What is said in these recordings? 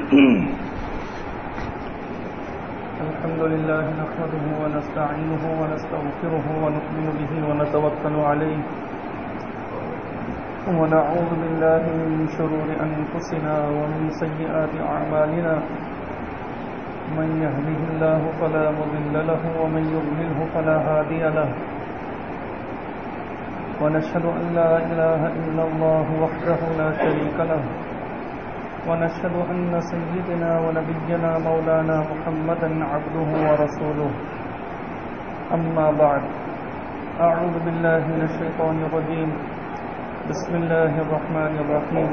الحمد لله نحمده ونستعينه ونستغفره ونؤمن به ونتوكل عليه ونعوذ بالله من شرور أنفسنا ومن سيئات أعمالنا من يهده الله فلا مضل له ومن يضلله فلا هادي له ونشهد أن لا إله إلا الله وحده لا شريك له ونشهد أن سيدنا ونبينا مولانا محمدا عبده ورسوله أما بعد أعوذ بالله من الشيطان الرجيم بسم الله الرحمن الرحيم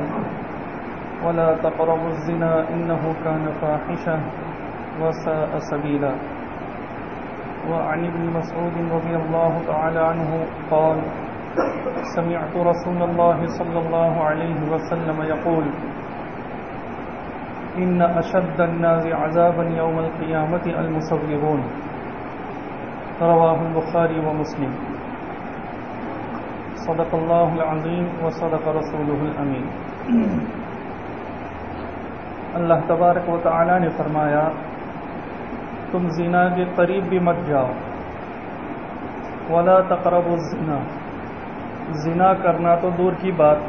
ولا تقربوا الزنا إنه كان فاحشة وساء سبيلا وعن ابن مسعود رضي الله تعالى عنه قال سمعت رسول الله صلى الله عليه وسلم يقول إن أشد الناس عذابا يوم القيامة المصورون رواه البخاري ومسلم صدق الله العظيم وصدق رسوله الأمين. اللہ تبارک و تعالی نے فرمایا تم زنا کے قریب بھی مت جاؤ. ولا تقربوا الزنا، زنا کرنا تو دور کی بات،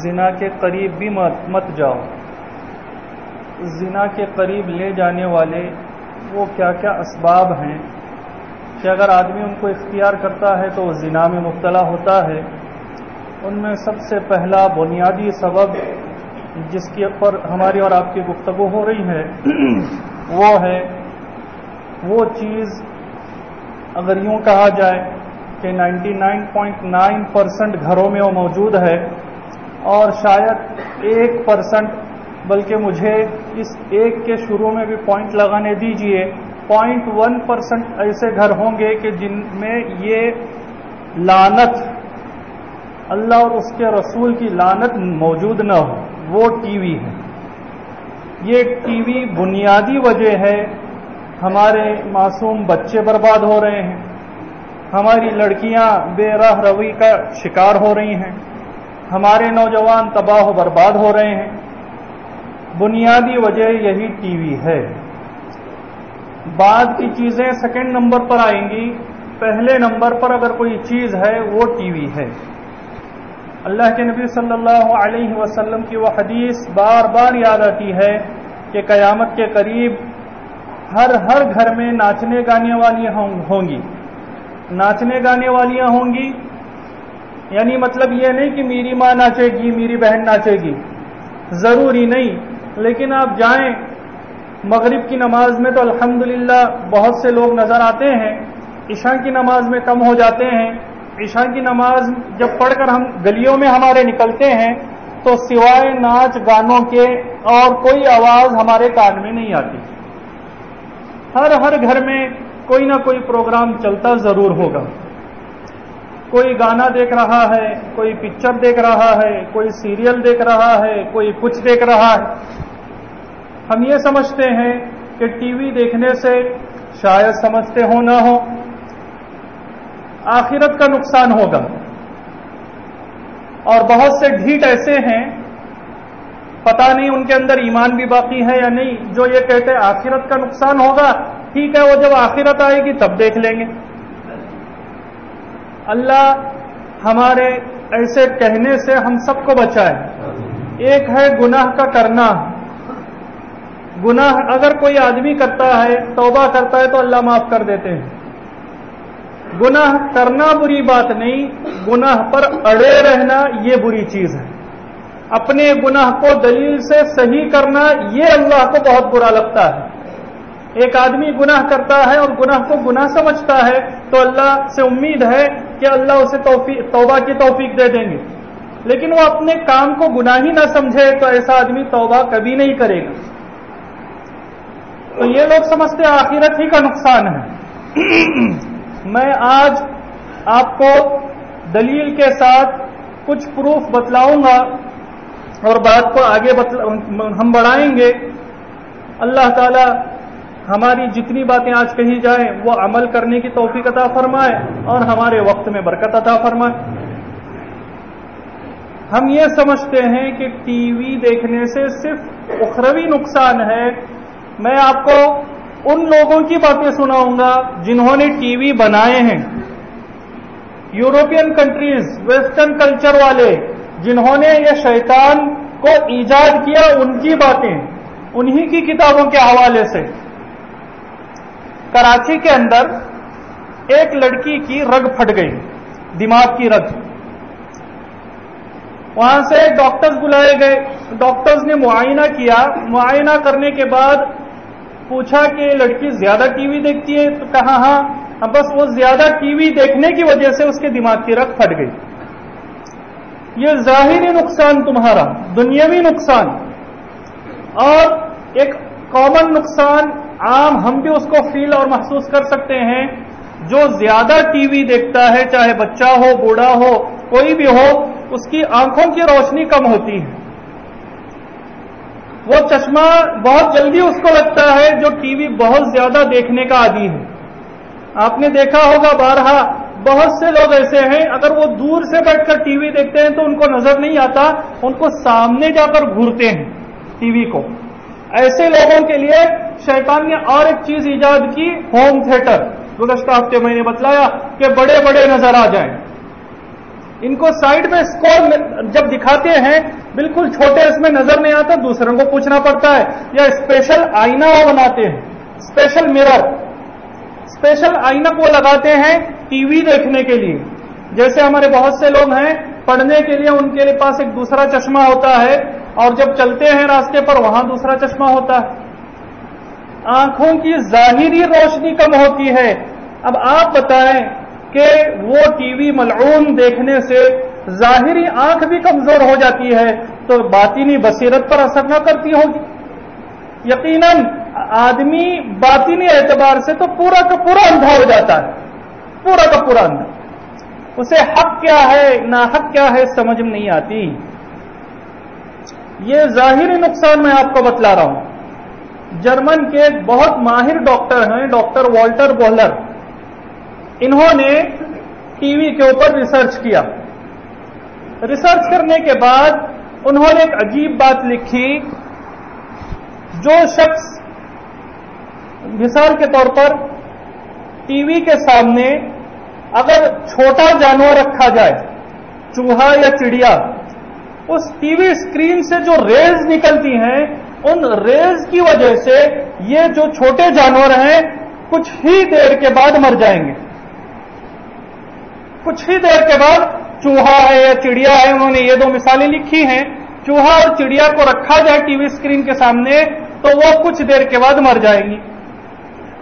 زنا کے قریب بھی مت جاؤ. زنا کے قریب لے جانے والے وہ کیا کیا اسباب ہیں کہ اگر آدمی ان کو اختیار کرتا ہے تو وہ زنا میں مبتلا ہوتا ہے. ان میں سب سے پہلا بنیادی سبب جس کے پر ہماری اور آپ کی گفتگو ہو رہی ہے وہ ہے وہ چیز، اگر یوں کہا جائے کہ 99.9% گھروں میں وہ موجود ہے اور شاید 1%، بلکہ مجھے اس ایک کے شروع میں بھی پوائنٹ لگانے دیجئے، 0.1% ایسے گھر ہوں گے کہ جن میں یہ لعنت، اللہ اور اس کے رسول کی لعنت موجود نہ ہو. وہ ٹی وی ہے. یہ ٹی وی بنیادی وجہ ہے ہمارے معصوم بچے برباد ہو رہے ہیں، ہماری لڑکیاں بے راہ روی کا شکار ہو رہی ہیں، ہمارے نوجوان تباہ و برباد ہو رہے ہیں. بنیادی وجہ یہی ٹی وی ہے. بعد کی چیزیں سیکنڈ نمبر پر آئیں گی، پہلے نمبر پر اگر کوئی چیز ہے وہ ٹی وی ہے. اللہ کے نبی صلی اللہ علیہ وسلم کی وہ حدیث بار بار یاد آتی ہے کہ قیامت کے قریب ہر گھر میں ناچنے گانے والی ہوں گی. ناچنے گانے والیاں ہوں گی یعنی مطلب یہ نہیں کہ میری ماں ناچے گی، میری بہن ناچے گی، ضروری نہیں. لیکن آپ جائیں مغرب کی نماز میں تو الحمدللہ بہت سے لوگ نظر آتے ہیں، عشاء کی نماز میں کم ہو جاتے ہیں. عشاء کی نماز جب پڑھ کر ہم گلیوں میں ہمارے نکلتے ہیں تو سوائے ناچ گانوں کے اور کوئی آواز ہمارے کان میں نہیں آتی. ہر گھر میں کوئی نہ کوئی پروگرام چلتا ضرور ہوگا. کوئی گانا دیکھ رہا ہے، کوئی پکچر دیکھ رہا ہے، کوئی سیریل دیکھ رہا ہے، کوئی کچھ دیکھ رہا ہے. ہم یہ سمجھتے ہیں کہ ٹی وی دیکھنے سے شاید سمجھتے ہو نہ ہو آخرت کا نقصان ہوگا. اور بہت سے ڈھیٹ ایسے ہیں، پتہ نہیں ان کے اندر ایمان بھی باقی ہے یا نہیں، جو یہ کہتے ہیں آخرت کا نقصان ہوگا. ٹھیک ہے، وہ جب آخرت آئے گی تب دیکھ لیں گے. اللہ ہمارے ایسے کہنے سے ہم سب کو بچائے. ایک ہے گناہ کا کرنا. گناہ اگر کوئی آدمی کرتا ہے، توبہ کرتا ہے تو اللہ معاف کر دیتے ہیں. گناہ کرنا بری بات نہیں، گناہ پر اڑے رہنا یہ بری چیز ہے. اپنے گناہ کو دلیل سے صحیح کرنا یہ اللہ کو بہت برا لگتا ہے. ایک آدمی گناہ کرتا ہے اور گناہ کو گناہ سمجھتا ہے تو اللہ سے امید ہے کہ اللہ اسے توبہ کی توفیق دے دیں گے. لیکن وہ اپنے کام کو گناہ ہی نہ سمجھے تو ایسا آدمی توبہ کبھی نہیں کرے گا. تو یہ لوگ سمجھتے آخرت ہی کا نقصان ہے. میں آج آپ کو دلیل کے ساتھ کچھ پروف بتلاؤں گا اور بات کو آگے ہم بڑھائیں گے. اللہ تعالی ہماری جتنی باتیں آج کہی جائیں وہ عمل کرنے کی توفیق عطا فرمائے اور ہمارے وقت میں برکت عطا فرمائے. ہم یہ سمجھتے ہیں کہ ٹی وی دیکھنے سے صرف اخروی نقصان ہے. میں آپ کو ان لوگوں کی باتیں سناؤں گا جنہوں نے ٹی وی بنائے ہیں. یورپین کنٹریز، ویسٹرن کلچر والے جنہوں نے یہ شیطان کو ایجاد کیا، ان کی باتیں انہی کی کتابوں کے حوالے سے. کراچی کے اندر ایک لڑکی کی رگ پھٹ گئی، دماغ کی رگ. وہاں سے ڈاکٹرز بلائے گئے، ڈاکٹرز نے معائنہ کیا. معائنہ کرنے کے بعد پوچھا کہ لڑکی زیادہ ٹی وی دیکھتی ہے؟ تو کہا ہاں. بس وہ زیادہ ٹی وی دیکھنے کی وجہ سے اس کے دماغ کی رگ پھٹ گئی. یہ ظاہری نقصان تمہارا، دنیاوی نقصان، اور ایک کامن نقصان عام ہم بھی اس کو فیل اور محسوس کر سکتے ہیں. جو زیادہ ٹی وی دیکھتا ہے، چاہے بچہ ہو، بوڑھا ہو، کوئی بھی ہو، اس کی آنکھوں کی روشنی کم ہوتی ہے. وہ چشمہ بہت جلدی اس کو لگتا ہے جو ٹی وی بہت زیادہ دیکھنے کا عادی ہے. آپ نے دیکھا ہوگا بارہا، بہت سے لوگ ایسے ہیں اگر وہ دور سے بیٹھ کر ٹی وی دیکھتے ہیں تو ان کو نظر نہیں آتا، ان کو سامنے جا کر گھورتے ہیں ٹی وی کو. ایسے لوگوں کے لیے شیطان نے اور ایک چیز ایجاد کی، ہوم تھیٹر. گزشتہ ہفتے میں نے بتلایا کہ بڑے بڑے نظر آ جائیں. ان کو سائڈ میں اسکور جب دکھاتے ہیں بالکل چھوٹے، اس میں نظر نہیں آتا، دوسروں کو پوچھنا پڑتا ہے. یا اسپیشل آئینہ وہ بناتے ہیں، اسپیشل میرر، اسپیشل آئینہ کو لگاتے ہیں ٹی وی دیکھنے کے لیے. جیسے ہمارے بہت سے لوگ ہیں پڑھنے کے لیے، ان کے پاس ایک دوسرا چشمہ ہوتا ہے، اور جب چلتے ہیں راستے پر وہاں دوسرا چشمہ ہوتا ہے. آنکھوں کی ظاہری روشنی کم ہوتی ہے. اب آپ بتائیں کہ وہ ٹی وی ملعون دیکھنے سے ظاہری آنکھ بھی کمزور ہو جاتی ہے تو باطنی بصیرت پر اثر نہ کرتی ہوگی؟ یقیناً آدمی باطنی اعتبار سے تو پورا کا پورا اندھا ہو جاتا ہے، پورا کا پورا اندھا. اسے حق کیا ہے ناحق کیا ہے سمجھ میں نہیں آتی. یہ ظاہری نقصان میں آپ کو بتلا رہا ہوں. جرمن کے ایک بہت ماہر ڈاکٹر ہیں، ڈاکٹر والٹر بوہلر. انہوں نے ٹی وی کے اوپر ریسرچ کیا. ریسرچ کرنے کے بعد انہوں نے ایک عجیب بات لکھی. جو شخص مثال کے طور پر ٹی وی کے سامنے اگر چھوٹا جانور رکھا جائے، چوہا یا چڑیا، اس ٹی وی اسکرین سے جو ریز نکلتی ہیں، ان ریز کی وجہ سے یہ جو چھوٹے جانور ہیں کچھ ہی دیر کے بعد مر جائیں گے. کچھ ہی دیر کے بعد چوہا ہے یا چڑیا ہے، انہوں نے یہ دو مثالیں لکھی ہیں. چوہا اور چڑیا کو رکھا جائے ٹی وی اسکرین کے سامنے تو وہ کچھ دیر کے بعد مر جائیں گی.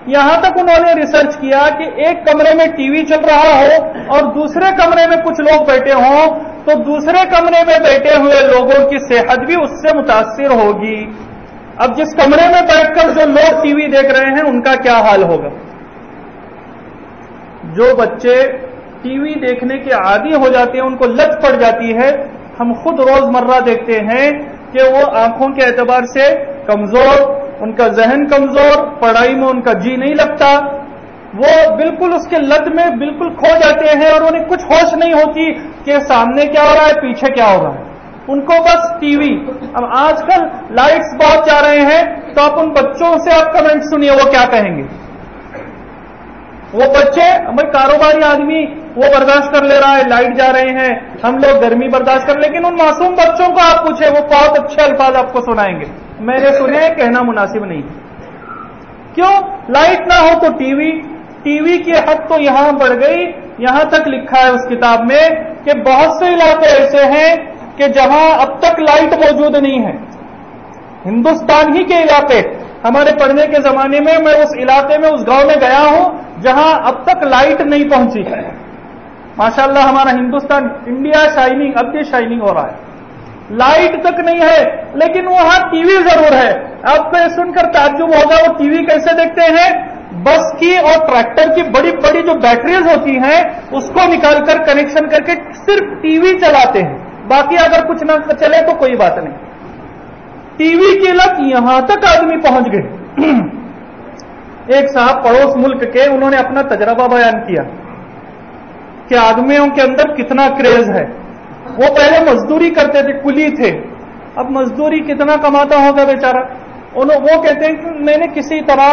یہاں تک انہوں نے ریسرچ کیا کہ ایک کمرے میں ٹی وی چل رہا ہو اور دوسرے کمرے میں کچھ لوگ بیٹھے ہوں تو دوسرے کمرے میں بیٹھے ہوئے لوگوں کی صحت بھی اس سے متاثر ہوگی. اب جس کمرے میں بیٹھ کر جو لوگ ٹی وی دیکھ رہے ہیں ان کا کیا حال ہوگا؟ جو بچے ٹی وی دیکھنے کے عادی ہو جاتے ہیں، ان کو لت پڑ جاتی ہے. ہم خود روزمرہ دیکھتے ہیں کہ وہ آنکھوں کے اعتبار سے کمزور، ان کا ذہن کمزور، پڑھائی میں ان کا جی نہیں لگتا، وہ بالکل اس کے لت میں بالکل کھو جاتے ہیں اور انہیں کچھ ہوش نہیں ہوتی کہ سامنے کیا ہو رہا ہے، پیچھے کیا ہو رہا ہے. ان کو بس ٹی وی. اب آج کل لائٹس بہت جا رہے ہیں تو آپ ان بچوں سے آپ کمنٹ سنیے وہ کیا کہیں گے. وہ بچے، ہمیں کاروباری آدمی وہ برداشت کر لے رہا ہے، لائٹ جا رہے ہیں، ہم لوگ گرمی برداشت کر، لیکن ان معصوم بچوں کو آپ پوچھیں وہ بہت اچھے الفاظ آپ کو سنائیں گے. میں نے سنے، کہنا مناسب نہیں. کیوں؟ لائٹ نہ ہو تو ٹی وی. ٹی وی کی حد تو یہاں بڑھ گئی، یہاں تک لکھا ہے اس کتاب میں کہ بہت سے علاقے ایسے ہیں کہ جہاں اب تک لائٹ موجود نہیں ہے. ہندوستان ہی کے علاقے، ہمارے پڑھنے کے زمانے میں میں اس علاقے میں، اس گاؤں میں گیا ہوں جہاں اب تک لائٹ نہیں پہنچی ہے. ماشاءاللہ ہمارا ہندوستان، انڈیا شائننگ، اب بھی شائننگ ہو رہا ہے. لائٹ تک نہیں ہے لیکن وہاں ٹی وی ضرور ہے. آپ کو یہ سن کر تعجب ہوگا وہ ٹی وی کیسے دیکھتے ہیں؟ بس کی اور ٹریکٹر کی بڑی بڑی جو بیٹریز ہوتی ہیں اس کو نکال کر کنیکشن کر کے صرف ٹی وی چلاتے ہیں. باقی اگر کچھ نہ چلے تو کوئی بات نہیں. ٹی وی کی لت یہاں تک آدمی پہنچ گئے. ایک صاحب پڑوس ملک کے، انہوں نے اپنا تجربہ بیان کیا کہ آدمیوں کے اندر کتنا کریز ہے. وہ پہلے مزدوری کرتے تھے، کلی تھے، اب مزدوری کتنا کماتا ہوگا بیچارہ، وہ کہتے ہیں کہ میں نے کسی طرح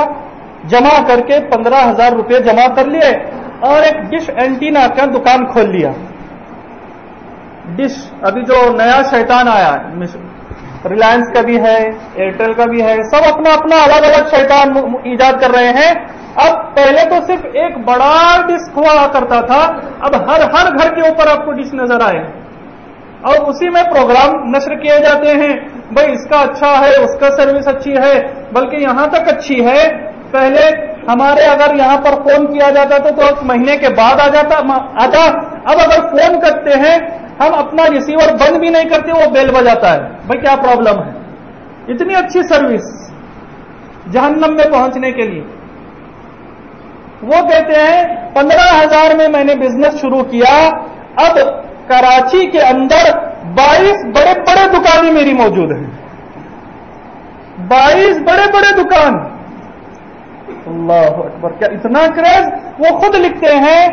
جمع کر کے 15,000 روپے جمع کر لیے اور ایک ڈش اینٹینا کا دکان کھول لیا. ڈش ابھی جو نیا شیطان آیا، ریلائنس کا بھی ہے، ایئرٹیل کا بھی ہے، سب اپنا اپنا الگ الگ شیطان ایجاد کر رہے ہیں. اب پہلے تو صرف ایک بڑا ڈش ہوا کرتا تھا، اب ہر گھر کے اوپر آپ کو ڈش نظر آئے اور اسی میں پروگرام نشر کیے جاتے ہیں. بھائی اس کا اچھا ہے، اس کا سروس اچھی ہے، بلکہ یہاں تک اچھی ہے، پہلے ہمارے اگر یہاں پر فون کیا جاتا تو ایک مہینے کے بعد آتا. اب اگر فون کرتے ہیں ہم اپنا ریسیور بند بھی نہیں کرتے، وہ بیل بجاتا ہے. بھائی کیا پرابلم ہے؟ اتنی اچھی سروس جہنم میں پہنچنے کے لیے. وہ کہتے ہیں 15,000 میں میں نے بزنس شروع کیا، اب کراچی کے اندر 22 بڑے بڑے دکانیں میری موجود ہیں. 22 بڑے بڑے دکان. اللہ اکبر، کیا اتنا کریز. وہ خود لکھتے ہیں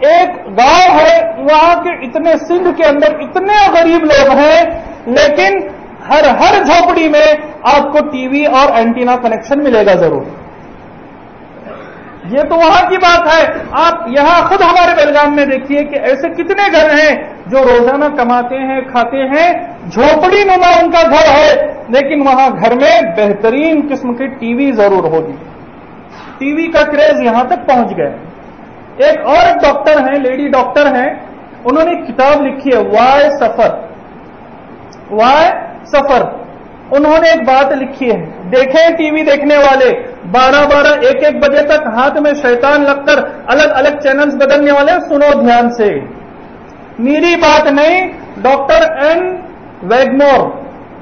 ایک گاؤں ہے وہاں کے اتنے سندھ کے اندر اتنے غریب لوگ ہیں، لیکن ہر جھوپڑی میں آپ کو ٹی وی اور اینٹینا کنیکشن ملے گا ضرور. یہ تو وہاں کی بات ہے. آپ یہاں خود ہمارے بیلگام میں دیکھیے کہ ایسے کتنے گھر ہیں جو روزانہ کماتے ہیں، کھاتے ہیں، جھوپڑی نما ان کا گھر ہے، لیکن وہاں گھر میں بہترین قسم کی ٹی وی ضرور ہوگی. ٹی وی کا کریز یہاں تک پہنچ گیا. ایک اور ڈاکٹر ہیں، لیڈی ڈاکٹر ہیں، انہوں نے کتاب لکھی ہے وائی سفر. انہوں نے ایک بات لکھی ہے، دیکھیں ٹی وی دیکھنے والے 12 1 بجے تک ہاتھ میں شیطان لگ کر الگ الگ چینلز بدلنے والے، سنو دھیان سے، میری بات نہیں. ڈاکٹر این ویگمور،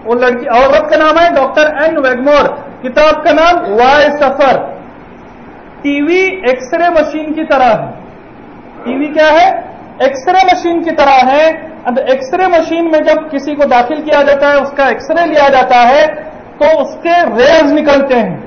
وہ لڑکی عورت کا نام ہے ڈاکٹر این ویگمور، کتاب کا نام وائی سفر. T V X ray machine کی طرح ہے. ٹی وی کیا ہے؟ ایکس رے مشین کی طرح ہے. اب ایکس رے مشین میں جب کسی کو داخل کیا جاتا ہے، اس کا ایکس رے لیا جاتا ہے تو اس کے ریز نکلتے ہیں.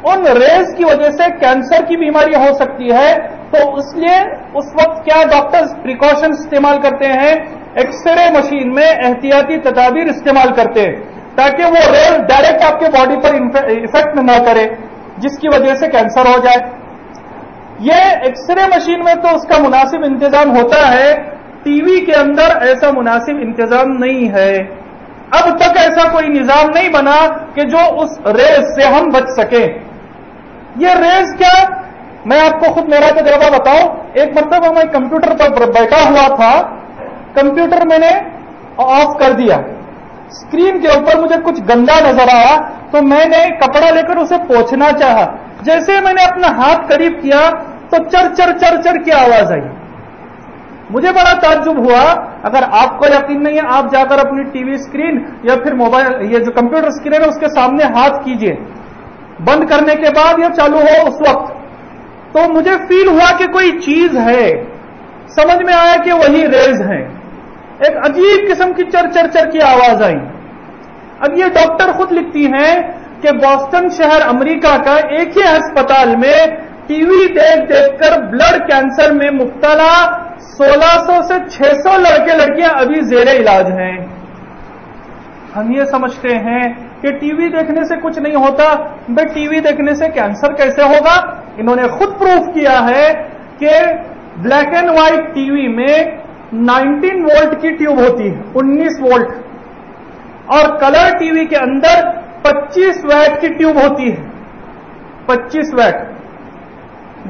ان ریز کی وجہ سے کینسر کی بیماری ہو سکتی ہے. تو اس لیے اس وقت کیا ڈاکٹرز پریکاشن استعمال کرتے ہیں، ایکس رے مشین میں احتیاطی تدابیر استعمال کرتے ہیں تاکہ وہ ریز ڈائریکٹ آپ کے باڈی پر افیکٹ نہ کرے جس کی وجہ سے کینسر ہو جائے. یہ ایکس رے مشین میں تو اس کا مناسب انتظام ہوتا ہے، ٹی وی کے اندر ایسا مناسب انتظام نہیں ہے. اب تک ایسا کوئی نظام نہیں بنا کہ جو اس ریز سے ہم بچ سکیں. یہ ریز کیا، میں آپ کو خود میرا تجربہ بتاؤں. ایک مرتبہ میں کمپیوٹر پر بیٹھا ہوا تھا، کمپیوٹر میں نے آف کر دیا، اسکرین کے اوپر مجھے کچھ گندا نظر آیا تو میں نے کپڑا لے کر اسے پوچھنا چاہا. جیسے میں نے اپنا ہاتھ قریب کیا تو چر کی آواز آئی. مجھے بڑا تعجب ہوا. اگر آپ کو یقین نہیں ہے، آپ جا کر اپنی ٹی وی اسکرین یا پھر موبائل، یہ جو کمپیوٹر اسکرین ہے اس کے سامنے ہاتھ کیجئے، بند کرنے کے بعد یا چالو ہو اس وقت، تو مجھے فیل ہوا کہ کوئی چیز ہے. سمجھ میں آیا کہ وہی ریز ہیں. ایک عجیب قسم کی چر کی آواز آئی. اب یہ ڈاکٹر خود لکھتی ہیں کہ بوسٹن شہر امریکہ کا ایک ہی ہسپتال میں ٹی وی دیکھ کر بلڈ کینسر میں مبتلا 1600 سے 600 لڑکے لڑکیاں ابھی زیر علاج ہیں. ہم یہ سمجھتے ہیں کہ ٹی وی دیکھنے سے کچھ نہیں ہوتا. بھائی ٹی وی دیکھنے سے کینسر کیسے ہوگا؟ انہوں نے خود پروف کیا ہے کہ black and white T V میں 19 وولٹ کی ٹیوب ہوتی ہے، 19 وولٹ، اور کلر ٹی وی کے اندر 25 واٹ کی ٹیوب ہوتی ہے، 25 واٹ.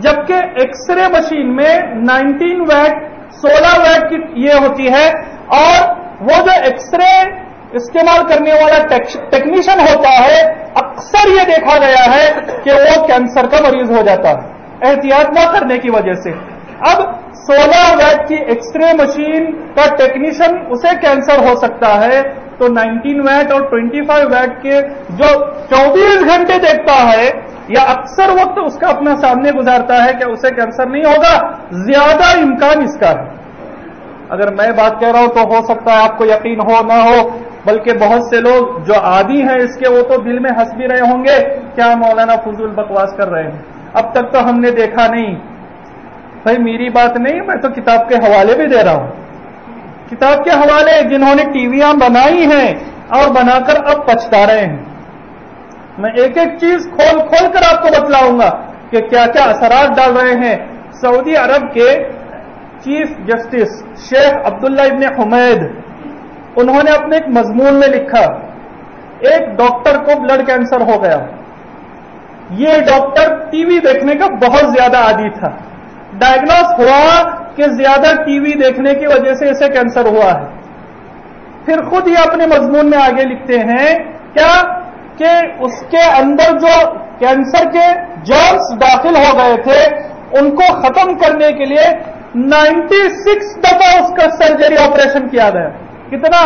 جبکہ ایکس رے مشین میں 19 واٹ 16 واٹ کی یہ ہوتی ہے. اور وہ جو ایکس رے استعمال کرنے والا ٹیکنیشین ہوتا ہے، اکثر یہ دیکھا گیا ہے کہ وہ کینسر کا مریض ہو جاتا ہے احتیاط نہ کرنے کی وجہ سے. اب 16 واٹ کی ایکس رے مشین کا ٹیکنیشین اسے کینسر ہو سکتا ہے، تو 19 واٹ اور 25 واٹ کے جو 24 گھنٹے دیکھتا ہے یا اکثر وقت اس کا اپنا سامنے گزارتا ہے کہ اسے کینسر نہیں ہوگا، زیادہ امکان اس کا ہے. اگر میں بات کہہ رہا ہوں تو ہو سکتا ہے آپ کو یقین ہو نہ ہو، بلکہ بہت سے لوگ جو عادی ہیں اس کے وہ تو دل میں ہنس بھی رہے ہوں گے، کیا مولانا فضول بکواس کر رہے ہیں، اب تک تو ہم نے دیکھا نہیں. بھائی میری بات نہیں، میں تو کتاب کے حوالے بھی دے رہا ہوں. کتاب کے حوالے جنہوں نے ٹیویاں بنائی ہیں اور بنا کر اب پچھتا رہے ہیں. میں ایک ایک چیز کھول کھول کر آپ کو بتلاؤں گا کہ کیا کیا اثرات ڈال رہے ہیں. سعودی عرب کے چیف جسٹس شیخ عبداللہ ابن حمید انہوں نے اپنے ایک مضمون میں لکھا ایک ڈاکٹر کو بلڈ کینسر ہو گیا. یہ ڈاکٹر ٹی وی دیکھنے کا بہت زیادہ عادی تھا. ڈائگنوز ہوا کہ زیادہ ٹی وی دیکھنے کی وجہ سے اسے کینسر ہوا ہے. پھر خود ہی اپنے مضمون میں آگے لکھتے ہیں کیا کہ اس کے اندر جو کینسر کے جرمز داخل ہو گئے تھے ان کو ختم کرنے کے لیے 96 دفعہ اس کا سرجری آپریشن کیا گیا. کتنا؟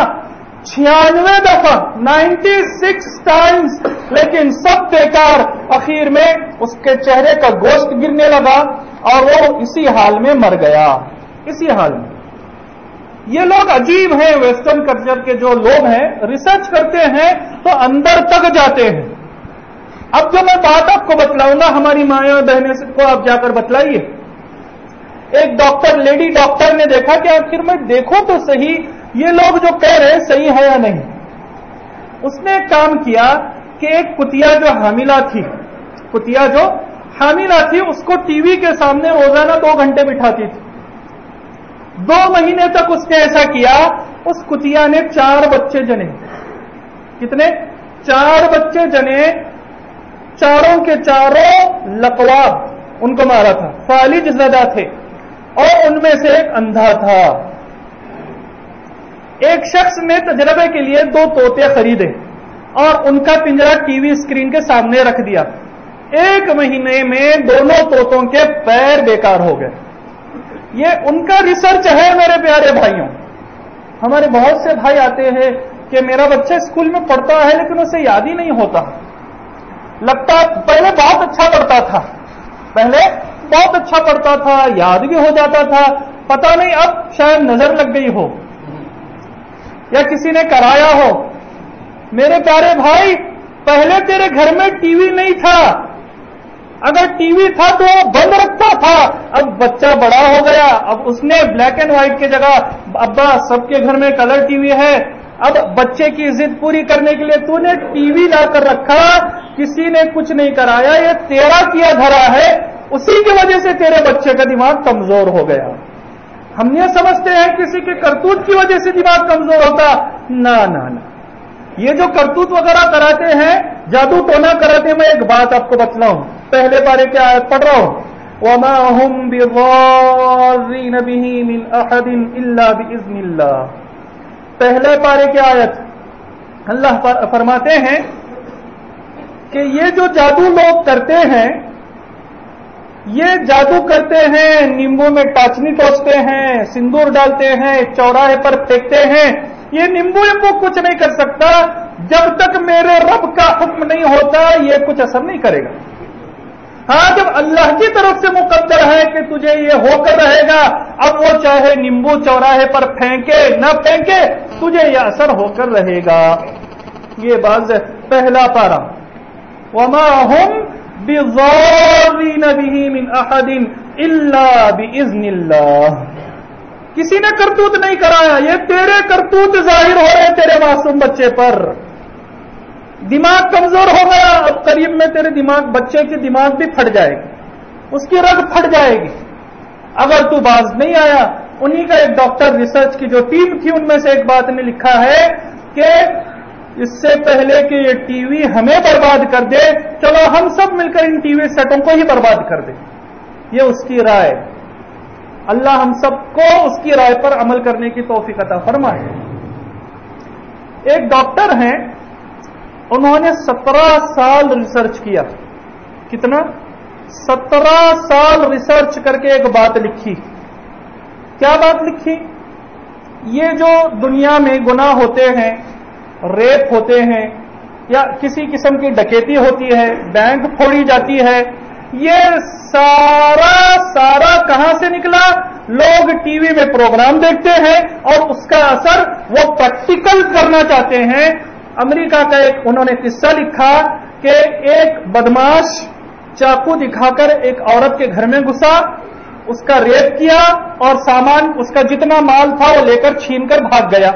96 دفعہ، 96 ٹائمز. لیکن سب بیکار. اخیر میں اس کے چہرے کا گوشت گرنے لگا اور وہ اسی حال میں مر گیا. اسی حال میں. یہ لوگ عجیب ہیں. ویسٹرن کلچر کے جو لوگ ہیں ریسرچ کرتے ہیں تو اندر تک جاتے ہیں. اب جو میں بات آپ کو بتلاؤں گا ہماری مائیں اور بہنیں کو آپ جا کر بتلائیے. ایک ڈاکٹر، لیڈی ڈاکٹر نے دیکھا کہ آخر میں دیکھو تو صحیح یہ لوگ جو کہہ رہے ہیں صحیح ہے یا نہیں. اس نے ایک کام کیا کہ ایک کتیا جو حاملہ تھی اس کو ٹی وی کے سامنے روزانہ 2 گھنٹے بٹھاتی تھی. 2 مہینے تک اس نے ایسا کیا. اس کتیا نے 4 بچے جنے. کتنے؟ 4 بچے جنے. چاروں کے چاروں لقوا ان کو مارا تھا، فالج زدہ تھے اور ان میں سے ایک اندھا تھا. ایک شخص نے تجربے کے لیے 2 طوطے خریدے اور ان کا پنجرا ٹی وی اسکرین کے سامنے رکھ دیا. 1 مہینے میں دونوں طوطوں کے پیر بیکار ہو گئے. یہ ان کا ریسرچ ہے میرے پیارے بھائیوں. ہمارے بہت سے بھائی آتے ہیں کہ میرا بچہ اسکول میں پڑھتا ہے لیکن اسے یاد ہی نہیں ہوتا. لگتا پہلے بہت اچھا پڑھتا تھا، یاد بھی ہو جاتا تھا، پتہ نہیں اب شاید نظر لگ گئی ہو یا کسی نے کرایا ہو. میرے پیارے بھائی پہلے تیرے گھر میں ٹی وی نہیں تھا. اگر ٹی وی تھا تو وہ بند رکھتا تھا. اب بچہ بڑا ہو گیا، اب اس نے بلیک اینڈ وائٹ کی جگہ ابا سب کے گھر میں کلر ٹی وی ہے. اب بچے کی ضد پوری کرنے کے لیے تو نے ٹی وی لا کر رکھا. کسی نے کچھ نہیں کرایا، یہ تیرا کیا دھرا ہے. اسی کی وجہ سے تیرے بچے کا دماغ کمزور ہو گیا. ہم یہ سمجھتے ہیں کسی کے کرتوت کی وجہ سے دماغ کمزور ہوتا. نہ نہ نہ، یہ جو کرتوت وغیرہ کراتے ہیں، جادو ٹونا کراتے ہیں. میں ایک بات آپ کو بتلاؤں. پہلے پارے کی آیت پڑھ رہا ہوں. وَمَا هُمْ بِضَارِّينَ بِهِ مِنْ أَحَدٍ إِلَّا بِإِذْنِ اللَّهِ. پہلے پارے کی آیت اللہ فرماتے ہیں کہ یہ جو جادو لوگ کرتے ہیں، یہ جادو کرتے ہیں، نیمبو میں ٹاچنی ٹوچتے ہیں، سندور ڈالتے ہیں، چوراہے پر پھینکتے ہیں. یہ نیمبو کچھ نہیں کر سکتا. جب تک میرے رب کا حکم نہیں ہوتا یہ کچھ اثر نہیں کرے گا. ہاں جب اللہ کی طرف سے مقدر ہے کہ تجھے یہ ہو کر رہے گا، اب وہ چاہے نیمبو چوراہے پر پھینکے نہ پھینکے، تجھے یہ اثر ہو کر رہے گا. یہ بات ہے. پہلا پارا وَمَا هُمْ بِضَارِّينَ بِهِ مِنْ أَحَدٍ إِلَّا بِإِذْنِ اللَّهِ. کسی نے کرتوت نہیں کرایا، یہ تیرے کرتوت ظاہر ہو رہے تیرے معصوم بچے پر. دماغ کمزور ہو گیا، اب قریب میں تیرے بچے کی دماغ بھی پھٹ جائے گی، اس کی رگ پھٹ جائے گی اگر تو باز نہیں آیا. انہی کا ایک ڈاکٹر ریسرچ کی جو ٹیم تھی ان میں سے ایک بات نے لکھا ہے کہ اس سے پہلے کہ یہ ٹی وی ہمیں برباد کر دے، چلو ہم سب مل کر ان ٹی وی سیٹوں کو ہی برباد کر دیں. یہ اس کی رائے. اللہ ہم سب کو اس کی رائے پر عمل کرنے کی توفیق عطا فرمائے. ایک ڈاکٹر ہیں، انہوں نے 17 سال ریسرچ کیا. کتنا؟ 17 سال ریسرچ کر کے ایک بات لکھی. کیا بات لکھی؟ یہ جو دنیا میں گناہ ہوتے ہیں، ریپ ہوتے ہیں یا کسی قسم کی ڈکیتی ہوتی ہے، بینک پھوڑی جاتی ہے، یہ سارا کہاں سے نکلا؟ لوگ ٹی وی میں پروگرام دیکھتے ہیں اور اس کا اثر وہ پریکٹیکل کرنا چاہتے ہیں. امریکہ کا ایک انہوں نے قصہ لکھا کہ ایک بدماش چاقو دکھا کر ایک عورت کے گھر میں گھسا اس کا ریپ کیا اور سامان اس کا جتنا مال تھا وہ لے کر چھین کر بھاگ گیا.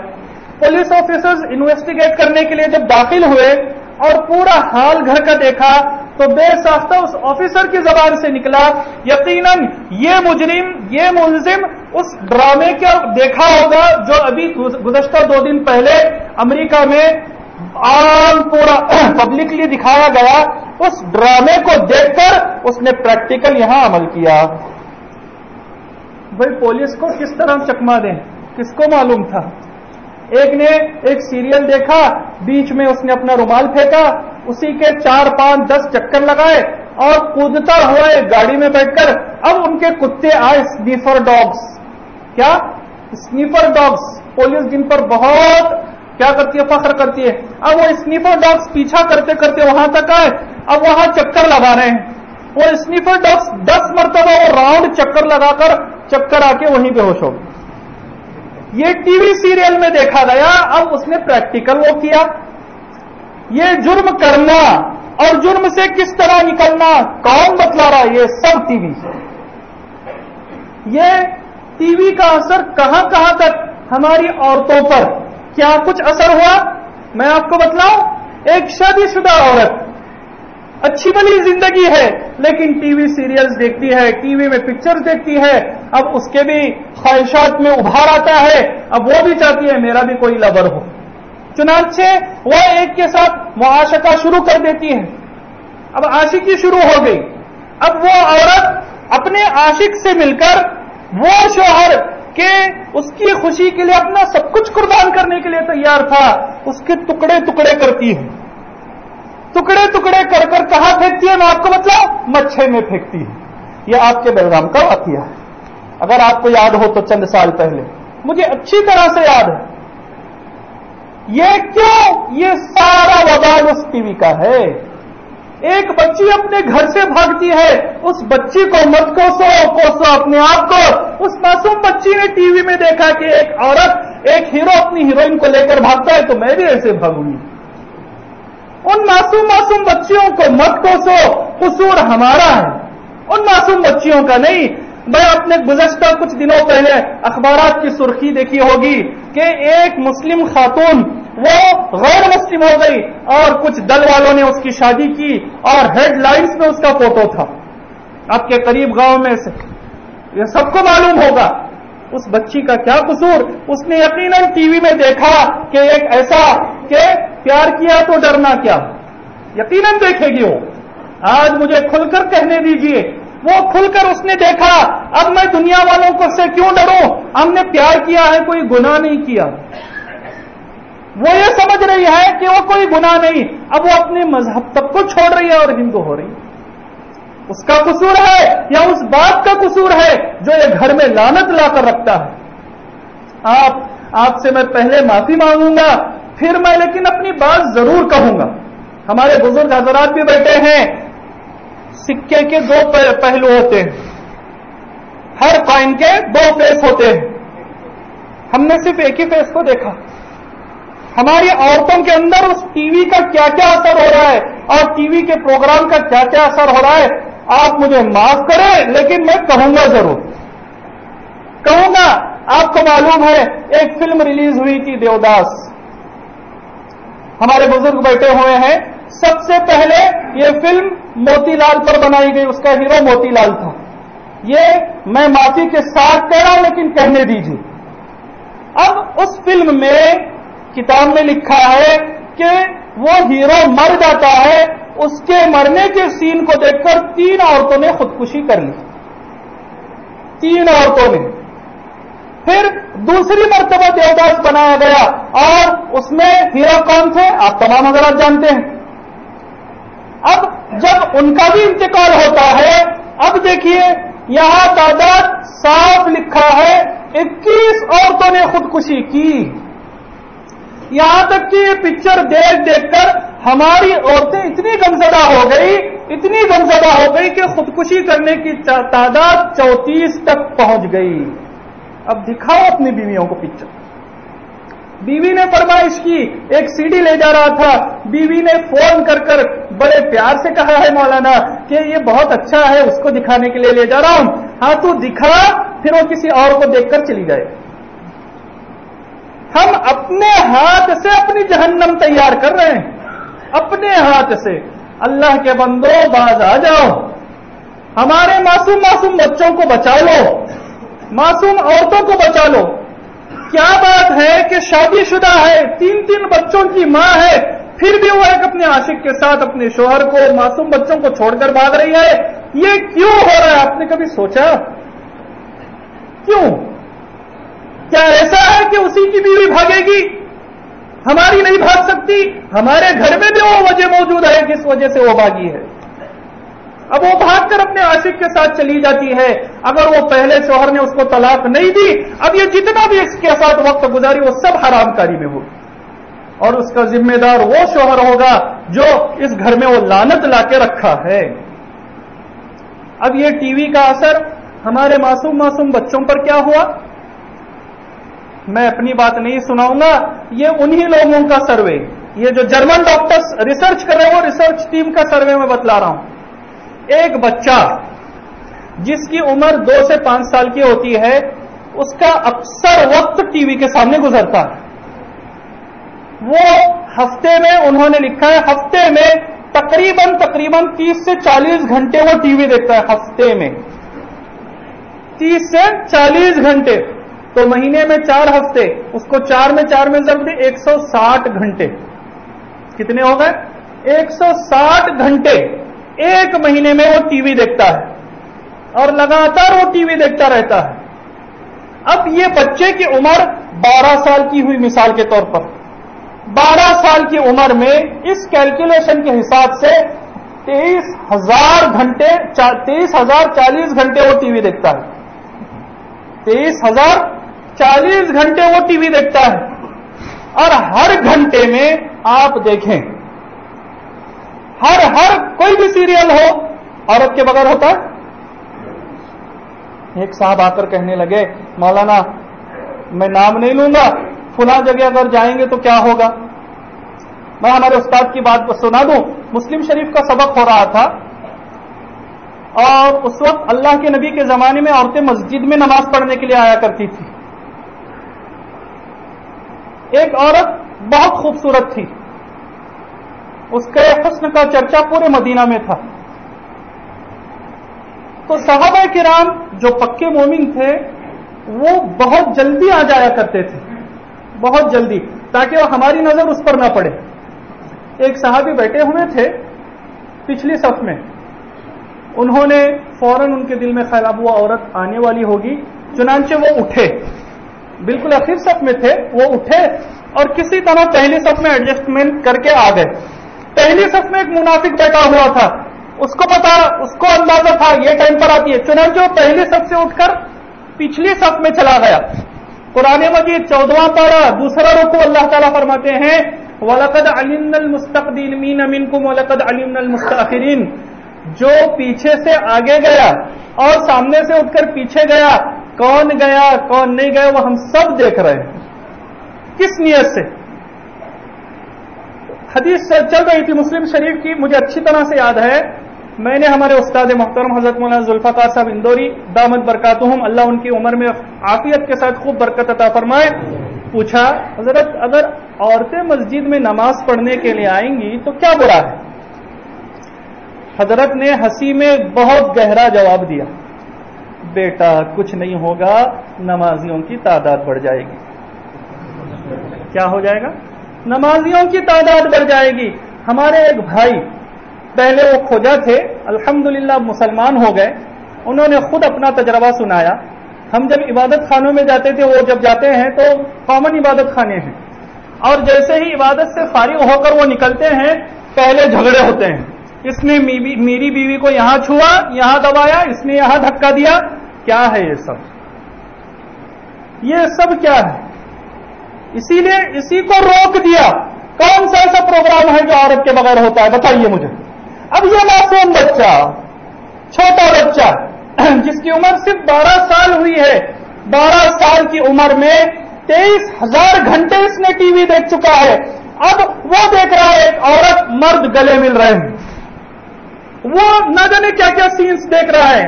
پولیس آفیسرز انویسٹیگیٹ کرنے کے لیے جب داخل ہوئے اور پورا حال گھر کا دیکھا تو بے ساختہ اس آفیسر کی زبان سے نکلا یقیناً یہ مجرم یہ ملزم اس ڈرامے کا دیکھا ہوگا جو ابھی گزشتہ 2 دن پہلے امریکہ میں عام پورا پبلکلی دکھایا گیا. اس ڈرامے کو دیکھ کر اس نے پریکٹیکل یہاں عمل کیا. بھائی پولیس کو کس طرح چکما دیں, کس کو معلوم تھا؟ ایک نے ایک سیریل دیکھا, بیچ میں اس نے اپنا رومال پھینکا, اسی کے 4 5 10 چکر لگائے اور کودتا ہوا ایک گاڑی میں بیٹھ کر اب ان کے کتے آئے سنیفر ڈاگس. کیا سنیفر ڈاگس؟ پولیس جن پر بہت کیا کرتی ہے, فخر کرتی ہے. اب وہ سنیفر ڈاگس پیچھا کرتے کرتے وہاں تک آئے, اب وہاں چکر لگا رہے ہیں. وہ سنیفر ڈاگس 10 مرتبہ وہ راؤنڈ چکر لگا کر چکر آ کے وہیں بے ہوش ہو گئے. یہ ٹی وی سیریل میں دیکھا گیا, اب اس نے پریکٹیکل وہ کیا. یہ جرم کرنا اور جرم سے کس طرح نکلنا کون بتلا رہا ہے؟ یہ سب ٹی وی سے. یہ ٹی وی کا اثر کہاں کہاں تک ہماری عورتوں پر کیا کچھ اثر ہوا میں آپ کو بتلاؤں. ایک شادی شدہ عورت اچھی بھلی زندگی ہے لیکن ٹی وی سیریلز دیکھتی ہے, ٹی وی میں پکچرز دیکھتی ہے, اب اس کے بھی خواہشات میں ابھار آتا ہے, اب وہ بھی چاہتی ہے میرا بھی کوئی لور ہو. چنانچہ وہ ایک کے ساتھ معاشقہ شروع کر دیتی ہے. اب عاشقی شروع ہو گئی. اب وہ عورت اپنے عاشق سے مل کر وہ شوہر کہ اس کی خوشی کے لیے اپنا سب کچھ قربان کرنے کے لیے تیار تھا, اس کے ٹکڑے ٹکڑے کرتی ہے. ٹکڑے ٹکڑے کر کر کہاں پھینکتی ہے میں آپ کو بتلاؤں؟ مچھر میں پھینکتی ہے. یہ آپ کے بیلگام کا واقعہ ہے, اگر آپ کو یاد ہو تو چند سال پہلے, مجھے اچھی طرح سے یاد ہے. یہ کیوں؟ یہ سارا وبال اس ٹی وی کا ہے. ایک بچی اپنے گھر سے بھاگتی ہے, اس بچی کو مت کوسو اپنے آپ کو. اس معصوم بچی نے ٹی وی میں دیکھا کہ ایک عورت ایک ہیرو اپنی ہیروئن کو لے کر بھاگتا ہے تو میں بھی ایسے بھاگوں گی. ان معصوم بچیوں کو مت کوسو, قصور ہمارا ہے, ان معصوم بچیوں کا نہیں. میں اپنے گزشتہ کچھ دنوں پہلے اخبارات کی سرخی دیکھی ہوگی کہ ایک مسلم خاتون وہ غیر مسلم ہو گئی اور کچھ دل والوں نے اس کی شادی کی اور ہیڈ لائنز میں اس کا فوٹو تھا. آپ کے قریب گاؤں میں سے یہ سب کو معلوم ہوگا. اس بچی کا کیا قصور؟ اس نے یقیناً ٹی وی میں دیکھا کہ ایک ایسا کہ پیار کیا تو ڈرنا کیا, یقیناً دیکھے گی وہ. آج مجھے کھل کر کہنے دیجئے, وہ کھل کر اس نے دیکھا. اب میں دنیا والوں کو سے کیوں ڈروں؟ ہم نے پیار کیا ہے, کوئی گناہ نہیں کیا. وہ یہ سمجھ رہی ہے کہ وہ کوئی گناہ نہیں. اب وہ اپنے مذہب تک کو چھوڑ رہی ہے اور ہندو ہو رہی ہے. اس کا قصور ہے یا اس بات کا قصور ہے جو یہ گھر میں لعنت لا کر رکھتا ہے؟ آپ سے میں پہلے معافی مانگوں گا, پھر میں لیکن اپنی بات ضرور کہوں گا. ہمارے بزرگ حضرات بھی بیٹھے ہیں. سکے کے 2 پہلو ہوتے ہیں, ہر کائن کے 2 فیس ہوتے ہیں. ہم نے صرف ایک ہی فیس کو دیکھا. ہماری عورتوں کے اندر اس ٹی وی کا کیا کیا اثر ہو رہا ہے اور ٹی وی کے پروگرام کا کیا کیا اثر ہو رہا ہے. آپ مجھے معاف کریں لیکن میں کہوں گا, ضرور کہوں گا. آپ کو معلوم ہے ایک فلم ریلیز ہوئی تھی دیوداس, ہمارے بزرگ بیٹھے ہوئے ہیں. سب سے پہلے یہ فلم موتی لال پر بنائی گئی, اس کا ہیرو موتی لال تھا. یہ میں معافی کے ساتھ کہہ رہا ہوں لیکن کہنے دیجیے. اب اس فلم میں کتاب میں لکھا ہے کہ وہ ہیرو مر جاتا ہے, اس کے مرنے کے سین کو دیکھ کر 3 عورتوں نے خودکشی کر لی. 3 عورتوں نے. پھر دوسری مرتبہ دیوداس بنایا گیا اور اس میں ہیرو کون تھے آپ تمام حضرات جانتے ہیں. اب جب ان کا بھی انتقال ہوتا ہے, اب دیکھیے یہاں تعداد صاف لکھا ہے 21 عورتوں نے خودکشی کی. یہاں تک کہ یہ پکچر دیکھ دیکھ کر ہماری عورتیں اتنی غمزدہ ہو گئی کہ خودکشی کرنے کی تعداد 34 تک پہنچ گئی. اب دکھاؤ اپنی بیویوں کو پکچر. بیوی نے فرمائش کی, ایک سی ڈی لے جا رہا تھا, بیوی نے فون کر بڑے پیار سے کہا ہے مولانا کہ یہ بہت اچھا ہے, اس کو دکھانے کے لیے لے جا رہا ہوں. ہاں تو دکھا، پھر وہ کسی اور کو دیکھ کر چلی جائے. ہم اپنے ہاتھ سے اپنی جہنم تیار کر رہے ہیں، اپنے ہاتھ سے. اللہ کے بندو باز آ جاؤ، ہمارے معصوم معصوم بچوں کو بچا لو، معصوم عورتوں کو بچا لو. کیا بات ہے کہ شادی شدہ ہے، 3 بچوں کی ماں ہے، پھر بھی وہ ایک اپنے عاشق کے ساتھ اپنے شوہر کو، معصوم بچوں کو چھوڑ کر بھاگ رہی ہے. یہ کیوں ہو رہا ہے؟ آپ نے کبھی سوچا کیوں؟ کیا ایسا ہے کہ اسی کی بیوی بھاگے گی، ہماری نہیں بھاگ سکتی؟ ہمارے گھر میں بھی وہ وجہ موجود ہے جس وجہ سے وہ بھاگی ہے. اب وہ بھاگ کر اپنے عاشق کے ساتھ چلی جاتی ہے. اگر وہ پہلے شوہر نے اس کو طلاق نہیں دی، اب یہ جتنا بھی اس کے ساتھ وقت گزاری وہ سب حرام کاری میں ہوگی، اور اس کا ذمہ دار وہ شوہر ہوگا جو اس گھر میں وہ لعنت لا کے رکھا ہے. اب یہ ٹی وی کا اثر ہمارے معصوم معصوم بچوں پر کیا ہوا؟ میں اپنی بات نہیں سناؤں گا، یہ انہی لوگوں کا سروے، یہ جو جرمن ڈاکٹرز ریسرچ کر رہے ہیں وہ ریسرچ ٹیم کا سروے میں بتلا رہا ہوں. ایک بچہ جس کی عمر 2 سے 5 سال کی ہوتی ہے، اس کا اکثر وقت ٹی وی کے سامنے گزرتا ہے. وہ ہفتے میں، انہوں نے لکھا ہے ہفتے میں تقریباً 30 سے 40 گھنٹے وہ ٹی وی دیکھتا ہے. ہفتے میں 30 سے 40 گھنٹے، تو مہینے میں 4 ہفتے، اس کو 4 میں ضرب دے 160 گھنٹے. کتنے ہو گئے؟ 160 گھنٹے ایک مہینے میں وہ ٹی وی دیکھتا ہے، اور لگاتار وہ ٹی وی دیکھتا رہتا ہے. اب یہ بچے کی عمر 12 سال کی ہوئی، مثال کے طور پر 12 سال کی عمر میں اس کیلکولیشن کے حساب سے 23,000 گھنٹے، 23,040 گھنٹے وہ ٹی وی دیکھتا ہے. 23,040 گھنٹے وہ ٹی وی دیکھتا ہے. اور ہر گھنٹے میں آپ دیکھیں، ہر کوئی بھی سیریل ہو عورت کے بغیر ہوتا ہے. ایک صاحب آ کر کہنے لگے، مولانا میں نام نہیں لوں گا، فلاں جگہ اگر جائیں گے تو کیا ہوگا؟ میں ہمارے استاد کی بات سنا دوں. مسلم شریف کا سبق ہو رہا تھا، اور اس وقت اللہ کے نبی کے زمانے میں عورتیں مسجد میں نماز پڑھنے کے لیے آیا کرتی تھی. ایک عورت بہت خوبصورت تھی، اس کے حسن کا چرچا پورے مدینہ میں تھا. تو صحابہ کرام جو پکے مومن تھے وہ بہت جلدی آ جایا کرتے تھے، بہت جلدی، تاکہ وہ ہماری نظر اس پر نہ پڑے. ایک صحابی بیٹھے ہوئے تھے پچھلی صف میں، انہوں نے فوراً ان کے دل میں خیال اب وہ عورت آنے والی ہوگی، چنانچہ وہ اٹھے، بالکل آخر صف میں تھے، وہ اٹھے اور کسی طرح پہلی صف میں ایڈجسٹمنٹ کر کے آ گئے. پہلی صف میں ایک منافق بیٹھا ہوا تھا، اس کو پتا، اس کو اندازہ تھا یہ ٹائم پر آتی ہے، چنانچہ وہ پہلی صف سے اٹھ کر پچھلی صف میں چلا گیا. قرآن مجید 14واں پارہ دوسرا رکوع اللہ تعالیٰ فرماتے ہیں وَلَقَدْ عَلِمْنَا الْمُسْتَقْدِمِينَ مِنْكُمْ وَلَقَدْ عَلِمْنَا الْمُسْتَأْخِرِينَ. جو پیچھے سے آگے گیا اور سامنے سے اٹھ کر پیچھے گیا، کون گیا کون نہیں گیا وہ ہم سب دیکھ رہے ہیں. کس نیت سے؟ حدیث چل رہی تھی مسلم شریف کی، مجھے اچھی طرح سے یاد ہے. میں نے ہمارے استاد محترم حضرت مولانا ذوالفقار صاحب اندوری دامت برکاتہم، اللہ ان کی عمر میں عافیت کے ساتھ خوب برکت عطا فرمائے، پوچھا حضرت اگر عورتیں مسجد میں نماز پڑھنے کے لیے آئیں گی تو کیا برا ہے؟ حضرت نے ہنسی میں بہت گہرا جواب دیا، بیٹا کچھ نہیں ہوگا، نمازیوں کی تعداد بڑھ جائے گی. کیا ہو جائے گا؟ نمازیوں کی تعداد بڑھ جائے گی. ہمارے ایک بھائی پہلے وہ کھوجا تھے، الحمدللہ مسلمان ہو گئے، انہوں نے خود اپنا تجربہ سنایا. ہم جب عبادت خانوں میں جاتے تھے، وہ جب جاتے ہیں تو کامن عبادت خانے ہیں، اور جیسے ہی عبادت سے فارغ ہو کر وہ نکلتے ہیں پہلے جھگڑے ہوتے ہیں. اس نے میری بیوی کو یہاں چھوا، یہاں دبایا، اس نے یہاں دھکا دیا. کیا ہے یہ سب؟ یہ سب کیا ہے؟ اسی لیے اسی کو روک دیا. کون سا ایسا پروگرام ہے جو عورت کے بغیر ہوتا ہے؟ بتائیے مجھے. اب یہ معصوم بچہ، چھوٹا بچہ جس کی عمر صرف 12 سال ہوئی ہے، 12 سال کی عمر میں 23,000 گھنٹے اس نے ٹی وی دیکھ چکا ہے. اب وہ دیکھ رہا ہے ایک عورت مرد گلے مل رہے ہیں، وہ نہ جانے کیا کیا سینز دیکھ رہا ہے.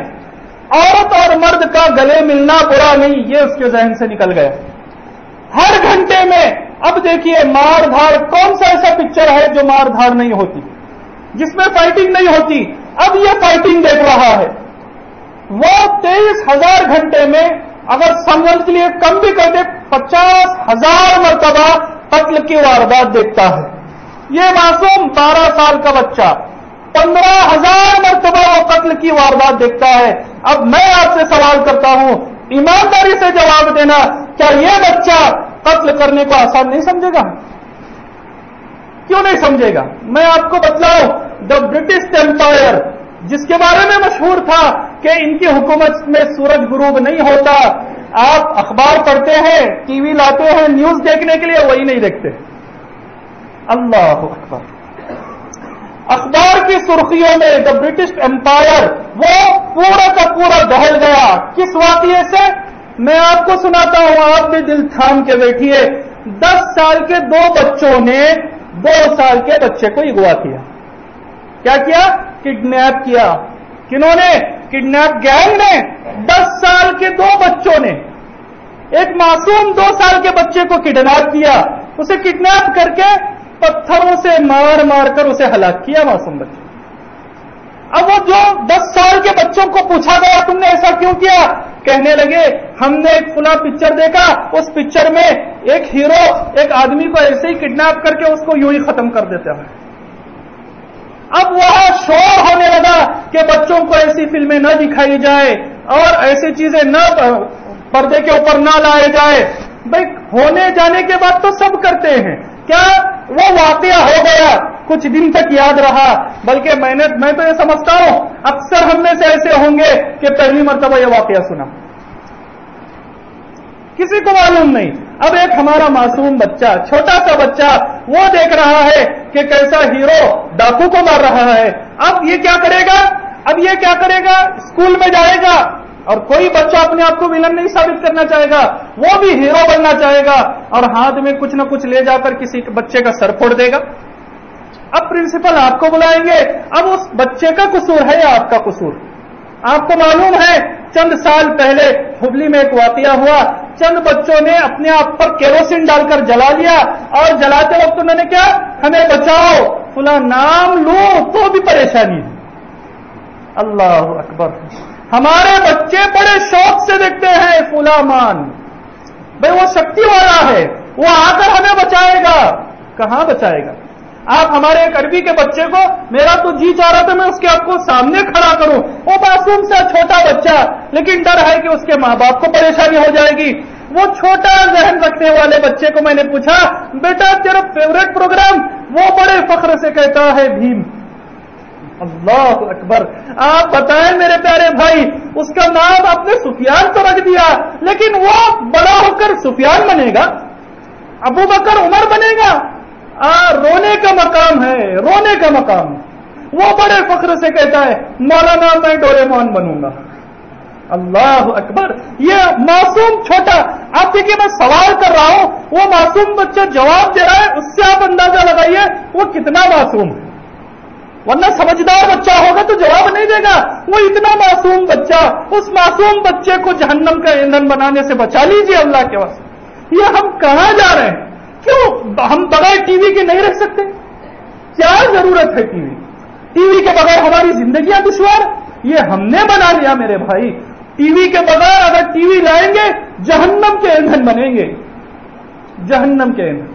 عورت اور مرد کا گلے ملنا برا نہیں، یہ اس کے ذہن سے نکل گیا۔ ہر گھنٹے میں اب دیکھیے مار دھاڑ، کون سا ایسا پکچر ہے جو مار دھاڑ نہیں ہوتی، جس میں فائٹنگ نہیں ہوتی؟ اب یہ فائٹنگ دیکھ رہا ہے۔ وہ 23,000 گھنٹے میں اگر سمجھ لیے کم بھی کر دے 50,000 مرتبہ قتل کی واردات دیکھتا ہے۔ یہ معصوم 12 سال کا بچہ 15,000 مرتبہ وہ قتل کی واردات دیکھتا ہے۔ اب میں آپ سے سوال کرتا ہوں، ایمانداری سے جواب دینا، کیا یہ بچہ قتل کرنے کو آسان نہیں سمجھے گا؟ کیوں نہیں سمجھے گا؟ میں آپ کو بتلاؤں، دا برٹش ایمپائر جس کے بارے میں مشہور تھا کہ ان کی حکومت میں سورج غروب نہیں ہوتا، آپ اخبار پڑھتے ہیں، ٹی وی لاتے ہیں نیوز دیکھنے کے لیے، وہی نہیں دیکھتے۔ اللہ اکبر! اخبار کی سرخیوں میں دا برٹش ایمپائر وہ پورا کا پورا دہل گیا۔ کس واقعے سے؟ میں آپ کو سناتا ہوں، آپ بھی دل تھام کے بیٹھیے۔ 10 سال کے 2 بچوں نے 2 سال کے بچے کو اغوا کیا۔ کیا کیا؟ کڈنیپ کیا۔ کنہوں نے؟ کڈنیپ گینگ نے۔ 10 سال کے 2 بچوں نے ایک معصوم 2 سال کے بچے کو کڈنیپ کیا، اسے کڈنیپ کر کے پتھروں سے مار مار کر اسے ہلاک کیا معصوم بچے۔ اب وہ جو 10 سال کے بچوں کو پوچھا گیا تم نے ایسا کیوں کیا؟ کہنے لگے ہم نے ایک فلاں پکچر دیکھا، اس پکچر میں ایک ہیرو ایک آدمی کو ایسے ہی کڈنیپ کر کے اس کو یوں ہی ختم کر دیتا ہے۔ اب وہاں شور ہونے لگا کہ بچوں کو ایسی فلمیں نہ دکھائی جائے اور ایسی چیزیں نہ پردے کے اوپر نہ لائے جائے۔ بھائی ہونے جانے کے بعد تو سب کرتے ہیں، کیا وہ واقعہ ہو گیا کچھ دن تک یاد رہا؟ بلکہ میں تو یہ سمجھتا ہوں اکثر ہم میں سے ایسے ہوں گے کہ پہلی مرتبہ یہ واقعہ سنا، کسی کو معلوم نہیں۔ اب ایک ہمارا معصوم بچہ، چھوٹا سا بچہ، وہ دیکھ رہا ہے کہ کیسا ہیرو ڈاکو کو مار رہا ہے۔ اب یہ کیا کرے گا؟ اسکول میں جائے گا، اور کوئی بچہ اپنے آپ کو ولن نہیں ثابت کرنا چاہے گا، وہ بھی ہیرو بننا چاہے گا، اور ہاتھ میں کچھ نہ کچھ لے جا کر کسی بچے کا سر پھوڑ دے گا۔ اب پرنسپل آپ کو بلائیں گے، اب اس بچے کا قصور ہے یا آپ کا قصور؟ آپ کو معلوم ہے چند سال پہلے ہبلی میں ایک واقعہ ہوا، چند بچوں نے اپنے آپ پر کیروسین ڈال کر جلا لیا، اور جلاتے وقت انہوں نے کیا؟ ہمیں بچاؤ، فلاں نام لو تو بھی پریشانی ہے۔ اللہ اکبر! ہمارے بچے بڑے شوق سے دیکھتے ہیں فلاں مان، بھائی وہ شکتی والا ہے، وہ آ کر ہمیں بچائے گا۔ کہاں بچائے گا؟ آپ ہمارے ایک عربی کے بچے کو، میرا تو جی چاہ رہا تھا میں اس کے آپ کو سامنے کھڑا کروں، وہ معصوم سا چھوٹا بچہ، لیکن ڈر ہے کہ اس کے ماں باپ کو پریشانی ہو جائے گی۔ وہ چھوٹا ذہن رکھنے والے بچے کو میں نے پوچھا، بیٹا تیرا فیوریٹ پروگرام؟ وہ بڑے فخر سے کہتا ہے بھیم۔ اللہ اکبر! آپ بتائیں میرے پیارے بھائی، اس کا نام آپ نے سفیان تو رکھ دیا، لیکن وہ بڑا ہو کر سفیان بنے گا، ابو بکر عمر بنے گا؟ رونے کا مقام ہے، رونے کا مقام۔ وہ بڑے فخر سے کہتا ہے مولانا میں ڈوریمون بنوں گا۔ اللہ اکبر! یہ معصوم چھوٹا، آپ دیکھیے میں سوال کر رہا ہوں، وہ معصوم بچہ جواب دے رہا ہے، اس سے آپ اندازہ لگائیے وہ کتنا معصوم ہے، ورنہ سمجھدار بچہ ہوگا تو جواب نہیں دے گا۔ وہ اتنا معصوم بچہ، اس معصوم بچے کو جہنم کا ایندھن بنانے سے بچا لیجیے اللہ کے واسطے۔ یہ ہم کہاں جا رہے ہیں؟ کیوں ہم بغیر ٹی وی کے نہیں رہ سکتے؟ کیا ضرورت ہے ٹی وی؟ ٹی وی کے بغیر ہماری زندگیاں دشوار، یہ ہم نے بنا لیا میرے بھائی۔ ٹی وی کے بغیر اگر ٹی وی لائیں گے جہنم کے ایندھن بنیں گے، جہنم کے ایندھن۔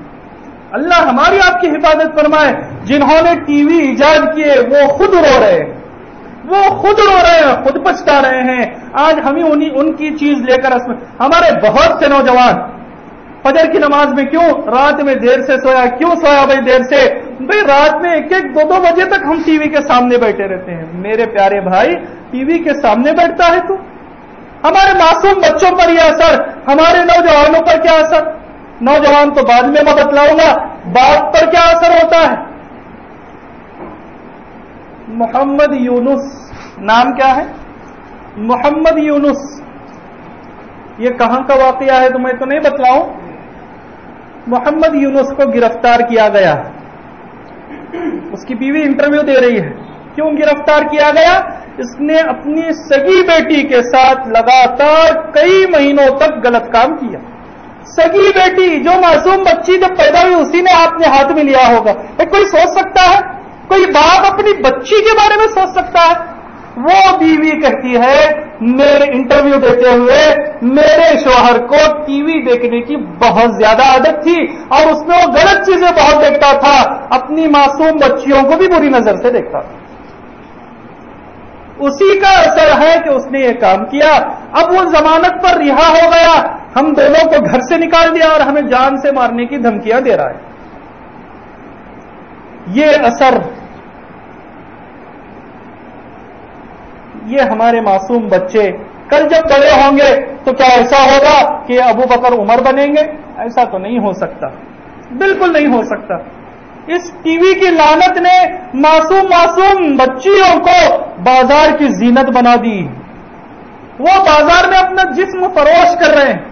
اللہ ہماری آپ کی حفاظت فرمائے۔ جنہوں نے ٹی وی ایجاد کیے وہ خود رو رہے ہیں، وہ خود رو رہے ہیں، خود پچھتا رہے ہیں۔ آج ہمیں ان کی چیز لے کر ہمارے بہت سے نوجوان فجر کی نماز میں کیوں رات میں دیر سے سویا؟ کیوں سویا بھائی دیر سے؟ بھائی رات میں 1-1 2-2 بجے تک ہم ٹی وی کے سامنے بیٹھے رہتے ہیں۔ میرے پیارے بھائی ٹی وی کے سامنے بیٹھتا ہے تو ہمارے معصوم بچوں پر یہ اثر، ہمارے نوجوانوں پر کیا اثر؟ نوجوان تو بعد میں میں بتلاؤں گا، باپ پر کیا اثر ہوتا ہے؟ محمد یونس نام کیا ہے؟ محمد یونس، یہ کہاں کا واقعہ ہے تمہیں تو نہیں بتلاؤں؟ محمد یونس کو گرفتار کیا گیا، اس کی بیوی انٹرویو دے رہی ہے، کیوں گرفتار کیا گیا؟ اس نے اپنی سگی بیٹی کے ساتھ لگاتار کئی مہینوں تک غلط کام کیا. سگی بیٹی جو معصوم بچی جب پیدا ہوئی اسی نے اپنے ہاتھ میں لیا ہوگا. کوئی سوچ سکتا ہے؟ کوئی باپ اپنی بچی کے بارے میں سوچ سکتا ہے؟ وہ بیوی کہتی ہے میرے انٹرویو دیتے ہوئے میرے شوہر کو ٹی وی دیکھنے کی بہت زیادہ عادت تھی اور اس میں وہ غلط چیزیں بہت دیکھتا تھا، اپنی معصوم بچیوں کو بھی بری نظر سے دیکھتا تھا. اسی کا اثر ہے کہ اس نے یہ کام کیا. اب وہ ضمانت پر رہا ہو گیا، ہم دونوں کو گھر سے نکال دیا اور ہمیں جان سے مارنے کی دھمکیاں دے رہا ہے. یہ اثر، یہ ہمارے معصوم بچے کل جب بڑے ہوں گے تو کیا ایسا ہوگا کہ ابو بکر عمر بنیں گے؟ ایسا تو نہیں ہو سکتا، بالکل نہیں ہو سکتا. اس ٹی وی کی لعنت نے معصوم بچیوں کو بازار کی زینت بنا دی. وہ بازار میں اپنا جسم فروش کر رہے ہیں،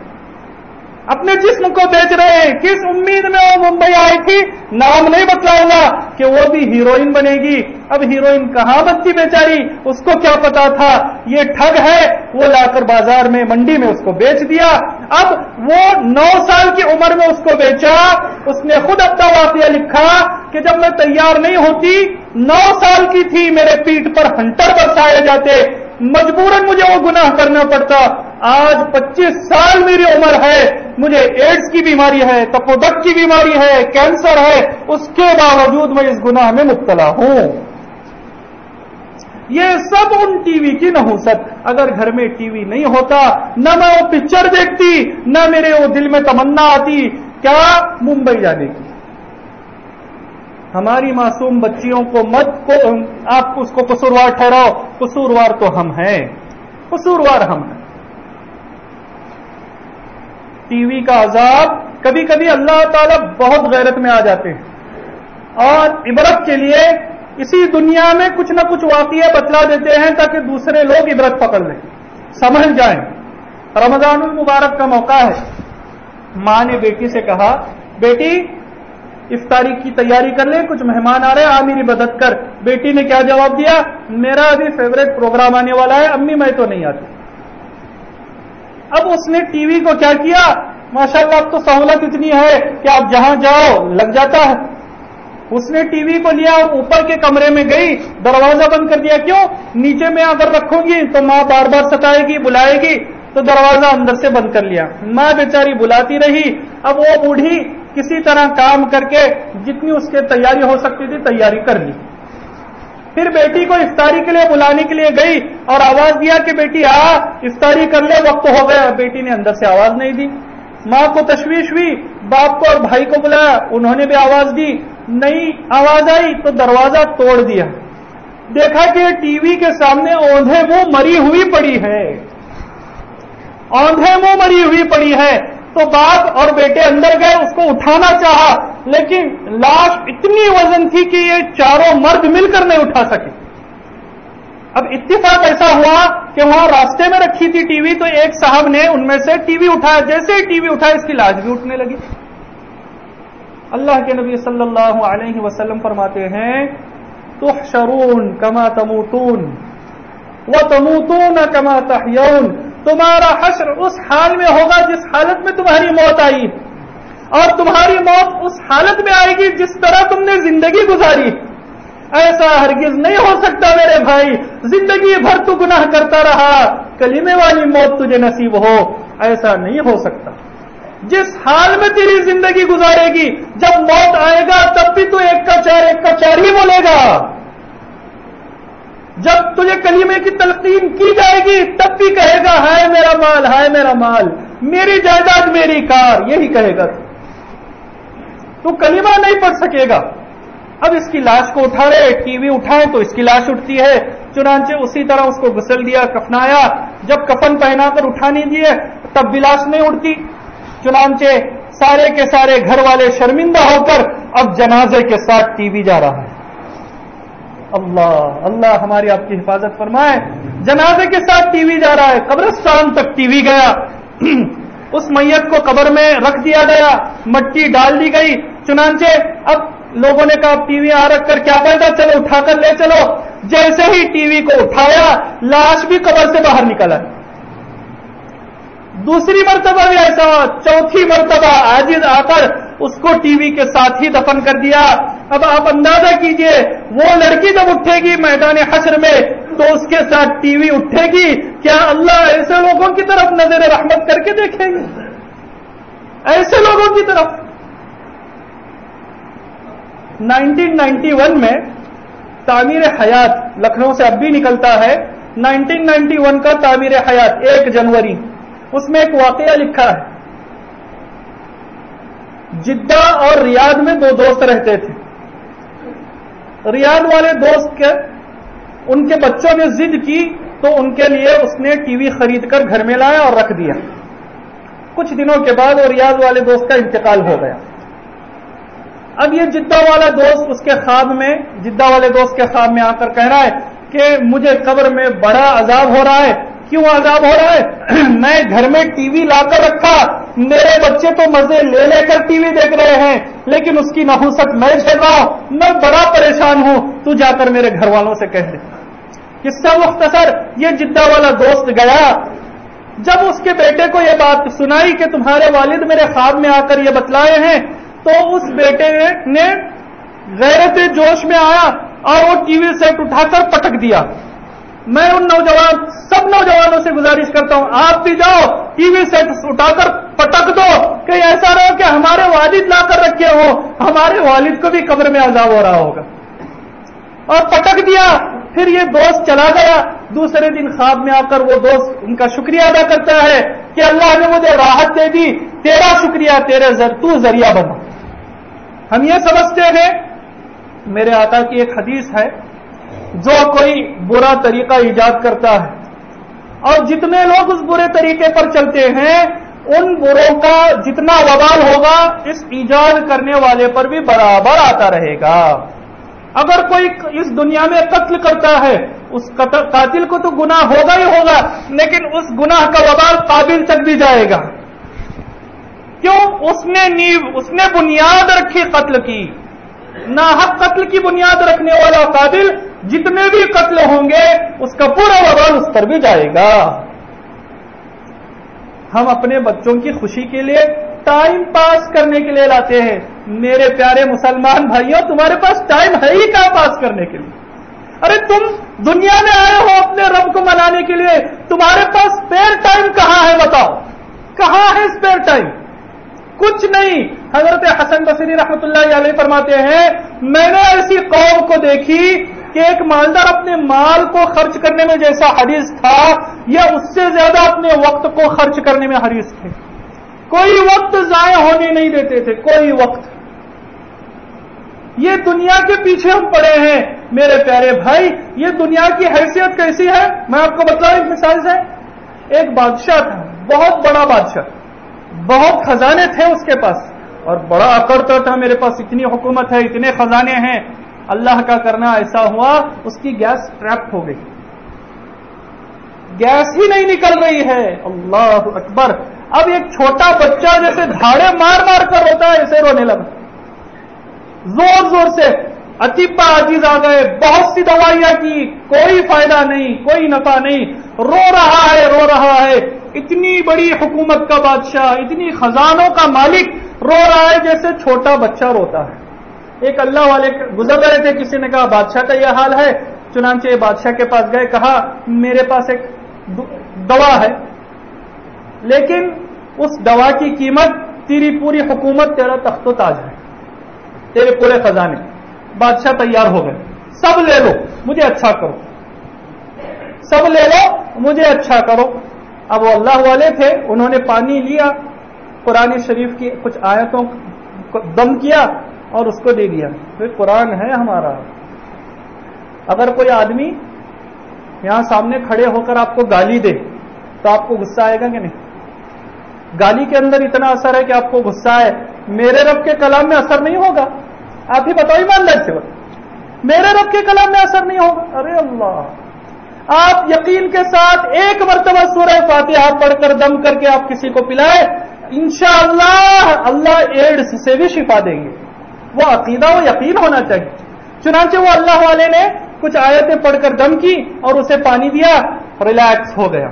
اپنے جسم کو بیچ رہے ہیں. کس امید میں وہ ممبئی آئی تھی نام نہیں بتلاؤں گا کہ وہ بھی ہیروئن بنے گی. اب ہیروئن کہاں بچی بیچاری، اس کو کیا پتا تھا یہ ٹھگ ہے. وہ لا کر بازار میں منڈی میں اس کو بیچ دیا. اب وہ 9 سال کی عمر میں اس کو بیچا. اس نے خود اپنا واقعہ لکھا کہ جب میں تیار نہیں ہوتی 9 سال کی تھی، میرے پیٹھ پر ہنٹر برسائے جاتے، مجبوراً مجھے وہ گناہ کرنا پڑتا. آج 25 سال میری عمر ہے، مجھے ایڈز کی بیماری ہے، تپودک کی بیماری ہے، کینسر ہے، اس کے باوجود میں اس گناہ میں مبتلا ہوں. یہ سب ان ٹی وی کی نحوست. اگر گھر میں ٹی وی نہیں ہوتا نہ میں وہ پکچر دیکھتی، نہ میرے وہ دل میں تمنا آتی کیا ممبئی جانے کی. ہماری معصوم بچیوں کو آپ اس کو قصوروار ٹھہراؤ. قصوروار تو ہم ہیں، قصوروار ہم ہیں. ٹی وی کا عذاب کبھی کبھی اللہ تعالیٰ بہت غیرت میں آ جاتے ہیں اور عبرت کے لیے اسی دنیا میں کچھ نہ کچھ واقعہ بتلا دیتے ہیں تاکہ دوسرے لوگ عبرت پکڑ لیں، سمجھ جائیں. رمضان المبارک کا موقع ہے. ماں نے بیٹی سے کہا بیٹی افطاری کی تیاری کر لیں، کچھ مہمان آ رہے ہیں، میری مدد کر. بیٹی نے کیا جواب دیا؟ میرا ابھی فیوریٹ پروگرام آنے والا ہے امی، میں تو نہیں آتی. اب اس نے ٹی وی کو کیا کیا؟ ماشاءاللہ اب تو سہولت اتنی ہے کہ آپ جہاں جاؤ لگ جاتا ہے. اس نے ٹی وی کو لیا اور اوپر کے کمرے میں گئی، دروازہ بند کر دیا. کیوں؟ نیچے میں اگر رکھوں گی تو ماں بار بار ستائے گی، بلائے گی، تو دروازہ اندر سے بند کر لیا. ماں بیچاری بلاتی رہی. اب وہ بوڑھی کسی طرح کام کر کے جتنی اس کے تیاری ہو سکتی تھی تیاری کر لی. پھر بیٹی کو افطاری کے لیے بلانے کے لیے گئی اور آواز دیا کہ بیٹی آ افطاری کر لے، وقت ہو گیا. بیٹی نے اندر سے آواز نہیں دی. ماں کو تشویش ہوئی، باپ کو اور بھائی کو بلایا، انہوں نے بھی آواز دی، نہیں آواز آئی تو دروازہ توڑ دیا. دیکھا کہ ٹی وی کے سامنے اوندھے منہ مری ہوئی پڑی ہے، اوندھے منہ مری ہوئی پڑی ہے. تو باپ اور بیٹے اندر گئے، اس کو اٹھانا چاہا لیکن لاش اتنی وزن تھی کہ یہ چاروں مرد مل کر نہیں اٹھا سکے. اب اتفاق ایسا ہوا کہ وہاں راستے میں رکھی تھی ٹی وی، تو ایک صاحب نے ان میں سے ٹی وی اٹھایا. جیسے ہی ٹی وی اٹھایا اس کی لاش بھی اٹھنے لگی. اللہ کے نبی صلی اللہ علیہ وسلم فرماتے ہیں تحشرون کما تموتون وتموتون کما تحیون. تمہارا حشر اس حال میں ہوگا جس حالت میں تمہاری موت آئی، اور تمہاری موت اس حالت میں آئے گی جس طرح تم نے زندگی گزاری. ایسا ہرگز نہیں ہو سکتا میرے بھائی، زندگی بھر تو گناہ کرتا رہا، کلمے والی موت تجھے نصیب ہو، ایسا نہیں ہو سکتا. جس حال میں تیری زندگی گزارے گی جب موت آئے گا تب بھی تو ایک کا چار ہی بولے گا. جب تجھے کلمے کی تلقین کی جائے گی تب بھی کہے گا ہائے میرا مال، ہائے میرا مال، میری جائیداد میری کار، یہی کہے گا. تو کلمہ نہیں پڑھ سکے گا. اب اس کی لاش کو اٹھا رہے، ٹی وی اٹھائے تو اس کی لاش اٹھتی ہے. چنانچہ اسی طرح اس کو غسل دیا، کفنایا. جب کفن پہنا کر اٹھا نہیں دیے تب بھی لاش نہیں اٹھتی. چنانچہ سارے کے سارے گھر والے شرمندہ ہو کر اب جنازے کے ساتھ ٹی وی جا رہا ہے. اللہ اللہ ہماری آپ کی حفاظت فرمائے. جنازے کے ساتھ ٹی وی جا رہا ہے، قبرستان تک ٹی وی گیا. اس میت کو قبر میں رکھ دیا گیا، مٹی ڈال دی گئی. چنانچہ اب لوگوں نے کہا ٹی وی رکھ کر کیا فائدہ، چلو اٹھا کر لے چلو. جیسے ہی ٹی وی کو اٹھایا لاش بھی قبر سے باہر نکل آئی. دوسری مرتبہ بھی ایسا ہوا, چوتھی مرتبہ عاجز آ کر اس کو ٹی وی کے ساتھ ہی دفن کر دیا. اب آپ اندازہ کیجئے وہ لڑکی جب اٹھے گی میدان حشر میں تو اس کے ساتھ ٹی وی اٹھے گی, کیا اللہ ایسے لوگوں کی طرف نظر رحمت کر کے دیکھیں گے؟ ایسے لوگوں کی طرف. 1991 میں تعمیر حیات لکھنؤ سے اب بھی نکلتا ہے, 1991 کا تعمیر حیات 1 جنوری, اس میں ایک واقعہ لکھا ہے. جدہ اور ریاض میں 2 دوست رہتے تھے. ریاض والے دوست ان کے بچوں نے ضد کی تو ان کے لیے اس نے ٹی وی خرید کر گھر میں لایا اور رکھ دیا. کچھ دنوں کے بعد وہ ریاض والے دوست کا انتقال ہو گیا. اب یہ جدہ والا دوست اس کے خواب میں, جدہ والے دوست کے خواب میں آ کر کہہ رہا ہے کہ مجھے قبر میں بڑا عذاب ہو رہا ہے. کیوں عذاب ہو رہا ہے؟ میں گھر میں ٹی وی لا کر رکھا, میرے بچے تو مزے لے لے کر ٹی وی دیکھ رہے ہیں, لیکن اس کی نحوست میں جھیل رہا ہوں, میں بڑا پریشان ہوں, تو جا کر میرے گھر والوں سے کہہ دے. قصہ مختصر, یہ جدہ والا دوست گیا. جب اس کے بیٹے کو یہ بات سنائی کہ تمہارے والد میرے خواب میں آ کر یہ بتلائے ہیں, تو اس بیٹے نے غیرت جوش میں آیا اور وہ ٹی وی سیٹ اٹھا کر پٹک دیا. میں ان سب نوجوانوں سے گزارش کرتا ہوں, آپ بھی جاؤ ٹی وی سیٹ اٹھا کر پٹک دو, کہ ایسا نہ ہو کہ ہمارے والد لا کر رکھے ہو, ہمارے والد کو بھی قبر میں عذاب ہو رہا ہوگا. اور پٹک دیا. پھر یہ دوست چلا گیا. دوسرے دن خواب میں آ کر وہ دوست ان کا شکریہ ادا کرتا ہے کہ اللہ نے مجھے راحت دے دی, تیرا شکریہ, تو ذریعہ بنا. ہم یہ سمجھتے ہیں, میرے آقا کی ایک حدیث ہے, جو کوئی برا طریقہ ایجاد کرتا ہے اور جتنے لوگ اس برے طریقے پر چلتے ہیں, ان بروں کا جتنا وبال ہوگا اس ایجاد کرنے والے پر بھی برابر آتا رہے گا. اگر کوئی اس دنیا میں قتل کرتا ہے, اس قاتل کو تو گناہ ہوگا ہی ہوگا, لیکن اس گناہ کا وبال قابل تک بھی جائے گا. کیوں؟ اس نے بنیاد رکھی قتل کی. ناحق قتل کی بنیاد رکھنے والا قاتل جتنے بھی قتل ہوں گے اس کا پورا وبال اس پر بھی جائے گا. ہم اپنے بچوں کی خوشی کے لیے, ٹائم پاس کرنے کے لیے لاتے ہیں. میرے پیارے مسلمان بھائیوں, تمہارے پاس ٹائم ہے ہی کیا پاس کرنے کے لیے؟ ارے تم دنیا میں آئے ہو اپنے رب کو منانے کے لیے, تمہارے پاس اسپیئر ٹائم کہاں ہے؟ بتاؤ, کہاں ہے اسپیئر ٹائم؟ کچھ نہیں. حضرت حسن بصری رحمۃ اللہ علیہ فرماتے ہیں, میں نے ایسی قوم کو دیکھی کہ ایک مالدار اپنے مال کو خرچ کرنے میں جیسا حریص تھا, یا اس سے زیادہ اپنے وقت کو خرچ کرنے میں حریص تھے. کوئی وقت ضائع ہونے نہیں دیتے تھے, کوئی وقت. یہ دنیا کے پیچھے ہم پڑے ہیں. میرے پیارے بھائی, یہ دنیا کی حیثیت کیسی ہے میں آپ کو بتلاؤں ایک مثال سے. ایک بادشاہ تھا, بہت بڑا بادشاہ, بہت خزانے تھے اس کے پاس, اور بڑا اکڑتا تھا, میرے پاس اتنی حکومت ہے, اتنے خزانے ہیں. اللہ کا کرنا ایسا ہوا, اس کی گیس ٹریپ ہو گئی, گیس ہی نہیں نکل رہی ہے. اللہ اکبر. اب ایک چھوٹا بچہ جیسے دھاڑے مار مار کر روتا ہے, ایسے رونے لگا زور زور سے. اطباء عاجز آ گئے, بہت سی دوائیاں کی, کوئی فائدہ نہیں, کوئی نفع نہیں. رو رہا ہے, رو رہا ہے. اتنی بڑی حکومت کا بادشاہ, اتنی خزانوں کا مالک رو رہا ہے جیسے چھوٹا بچہ روتا ہے. ایک اللہ والے گزر رہے تھے, کسی نے کہا بادشاہ کا یہ حال ہے. چنانچہ یہ بادشاہ کے پاس گئے, کہا میرے پاس ایک دوا ہے, لیکن اس دوا کی قیمت تیری پوری حکومت, تیرا تخت و تاج ہے, تیرے پورے خزانے. بادشاہ تیار ہو گئے, سب لے لو, مجھے اچھا کرو, سب لے لو, مجھے اچھا کرو. اب وہ اللہ والے تھے, انہوں نے پانی لیا, قرآن شریف کی کچھ آیتوں کو دم کیا اور اس کو دے دیا. پھر قرآن ہے ہمارا. اگر کوئی آدمی یہاں سامنے کھڑے ہو کر آپ کو گالی دے تو آپ کو غصہ آئے گا کہ نہیں؟ گالی کے اندر اتنا اثر ہے کہ آپ کو غصہ آئے. میرے رب کے کلام میں اثر نہیں ہوگا. آپ ہی بتاؤ ایمانداری سے, میرے رب کے کلام میں اثر نہیں ہوگا. ارے اللہ, آپ یقین کے ساتھ ایک مرتبہ سورہ فاتحہ پڑھ کر دم کر کے آپ کسی کو پلائے, انشاءاللہ اللہ ایڈز سے بھی شفا دیں گے. وہ عقیدہ و یقین ہونا چاہیے. چنانچہ وہ اللہ والے نے کچھ آیتیں پڑھ کر دم کی اور اسے پانی دیا، ریلیکس ہو گیا،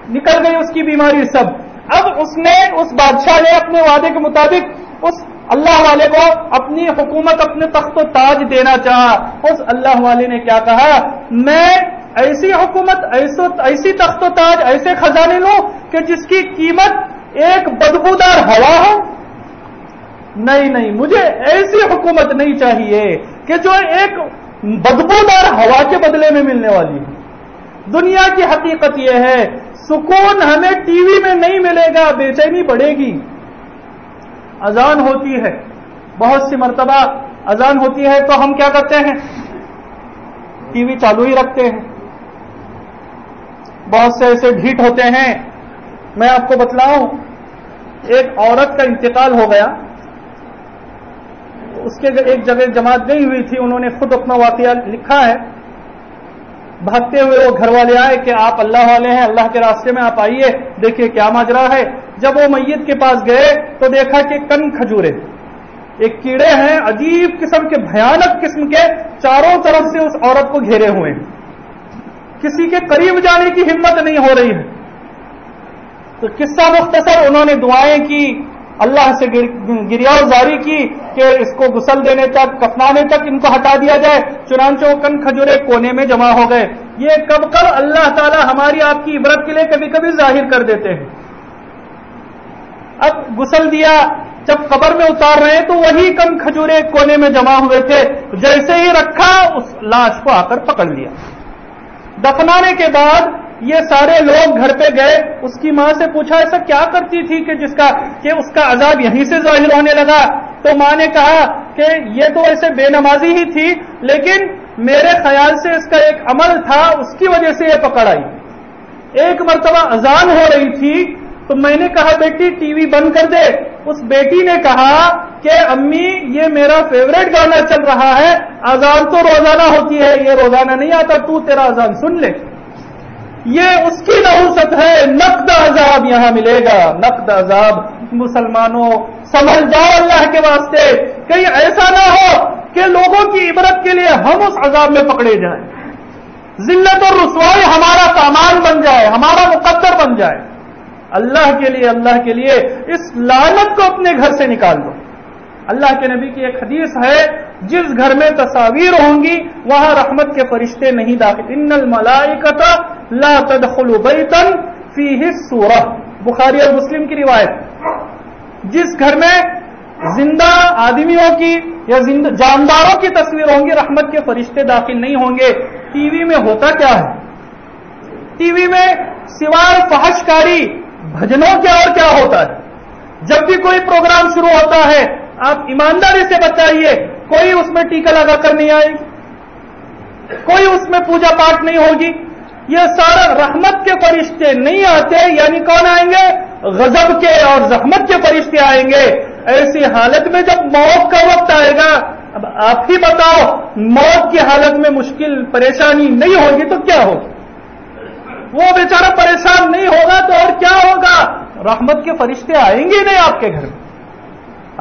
نکل گئی اس کی بیماری سب۔ اب اس نے، اس بادشاہ نے اپنے وعدے کے مطابق اس اللہ والے کو اپنی حکومت، اپنے تخت و تاج دینا چاہا۔ اس اللہ والے نے کیا کہا، میں ایسی حکومت، ایسی تخت و تاج، ایسے خزانے لوں کہ جس کی قیمت ایک بدبودار ہوا ہو؟ نہیں، مجھے ایسی حکومت نہیں چاہیے کہ جو ایک بدبودار ہوا کے بدلے میں ملنے والی ہے۔ دنیا کی حقیقت یہ ہے، سکون ہمیں ٹی وی میں نہیں ملے گا، بے چینی بڑھے گی۔ اذان ہوتی ہے، بہت سی مرتبہ اذان ہوتی ہے تو ہم کیا کرتے ہیں، ٹی وی چالو ہی رکھتے ہیں۔ بہت سے ایسے ڈھیٹ ہوتے ہیں، میں آپ کو بتلاؤں، ایک عورت کا انتقال ہو گیا، اس کے ایک جگہ جماعت گئی ہوئی تھی، انہوں نے خود اپنا واقعہ لکھا ہے۔ بھاگتے ہوئے وہ گھر والے آئے کہ آپ اللہ والے ہیں، اللہ کے راستے میں آپ آئیے، دیکھیے کیا ماجرا ہے۔ جب وہ میت کے پاس گئے تو دیکھا کہ کن کھجورے، ایک کیڑے ہیں عجیب قسم کے، بھیانک قسم کے، چاروں طرف سے اس عورت کو گھیرے ہوئے ہیں، کسی کے قریب جانے کی ہمت نہیں ہو رہی ہے۔ تو قصہ مختصر، انہوں نے دعائیں کی، اللہ سے گریہ زاری کی کہ اس کو غسل دینے تک، کفنانے تک ان کو ہٹا دیا جائے، چنانچہ وہ کن کھجورے کونے میں جمع ہو گئے۔ یہ کب اللہ تعالی ہماری آپ کی عبرت کے لیے کبھی کبھی ظاہر کر دیتے ہیں۔ اب غسل دیا، جب قبر میں اتار رہے ہیں تو وہی کن کھجورے کونے میں جمع ہوئے تھے، جیسے ہی رکھا اس لاش کو آ کر پکڑ لیا۔ دفنانے کے بعد یہ سارے لوگ گھر پہ گئے، اس کی ماں سے پوچھا ایسا کیا کرتی تھی کہ اس کا عذاب یہیں سے ظاہر ہونے لگا؟ تو ماں نے کہا کہ یہ تو ایسے بے نمازی ہی تھی، لیکن میرے خیال سے اس کا ایک عمل تھا، اس کی وجہ سے یہ پکڑ آئی۔ ایک مرتبہ اذان ہو رہی تھی تو میں نے کہا بیٹی ٹی وی بند کر دے، اس بیٹی نے کہا کہ امی یہ میرا فیوریٹ گانا چل رہا ہے، اذان تو روزانہ ہوتی ہے، یہ روزانہ نہیں آتا، تو تیرا اذان سن لے۔ یہ اس کی نحوست ہے، نقد عذاب یہاں ملے گا، نقد عذاب۔ مسلمانوں سنبھل جاؤ اللہ کے واسطے، کہیں ایسا نہ ہو کہ لوگوں کی عبرت کے لیے ہم اس عذاب میں پکڑے جائیں، ذلت اور رسوائی ہمارا سامان بن جائے، ہمارا مقدر بن جائے۔ اللہ کے لیے اس لعنت کو اپنے گھر سے نکال دو۔ اللہ کے نبی کی ایک حدیث ہے، جس گھر میں تصاویر ہوں گی وہاں رحمت کے فرشتے نہیں داخل، ان الملائکۃ لا تدخل بیتا فیہ سورہ، بخاری اور مسلم کی روایت۔ جس گھر میں زندہ آدمیوں کی یا جانداروں کی تصویر ہوں گی رحمت کے فرشتے داخل نہیں ہوں گے۔ ٹی وی میں ہوتا کیا ہے؟ ٹی وی میں سوائے فحش کاری بھجنوں کے اور کیا ہوتا ہے؟ جب بھی کوئی پروگرام شروع ہوتا ہے آپ ایمانداری سے بتائیے، کوئی اس میں ٹیکا لگا کر نہیں آئے گی، کوئی اس میں پوجا پاٹ نہیں ہوگی، یہ سارا رحمت کے فرشتے نہیں آتے، یعنی کون آئیں گے؟ غضب کے اور زحمت کے فرشتے آئیں گے۔ ایسی حالت میں جب موت کا وقت آئے گا، اب آپ ہی بتاؤ، موت کی حالت میں مشکل پریشانی نہیں ہوگی تو کیا ہوگی؟ وہ بیچارہ پریشان نہیں ہوگا تو اور کیا ہوگا؟ رحمت کے فرشتے آئیں گے نہیں آپ کے گھر میں۔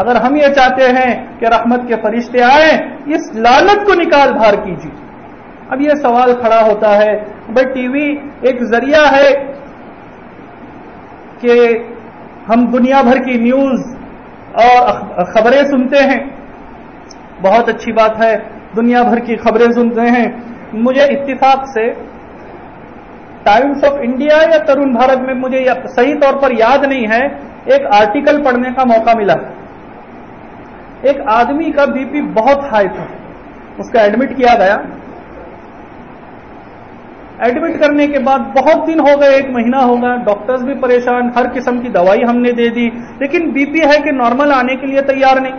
اگر ہم یہ چاہتے ہیں کہ رحمت کے فرشتے آئیں، اس لعنت کو نکال بھار کیجیے۔ اب یہ سوال کھڑا ہوتا ہے، بھائی ٹی وی ایک ذریعہ ہے کہ ہم دنیا بھر کی نیوز اور خبریں سنتے ہیں، بہت اچھی بات ہے، دنیا بھر کی خبریں سنتے ہیں۔ مجھے اتفاق سے ٹائمز آف انڈیا یا ترون بھارت میں، مجھے صحیح طور پر یاد نہیں ہے، ایک آرٹیکل پڑھنے کا موقع ملا۔ ایک آدمی کا بی پی بہت ہائی تھا، اس کا ایڈمٹ کیا گیا۔ ایڈمٹ کرنے کے بعد بہت دن ہو گئے، 1 مہینہ ہوگا، ڈاکٹرز بھی پریشان، ہر قسم کی دوائی ہم نے دے دی، لیکن بی پی ہے کہ نارمل آنے کے لیے تیار نہیں۔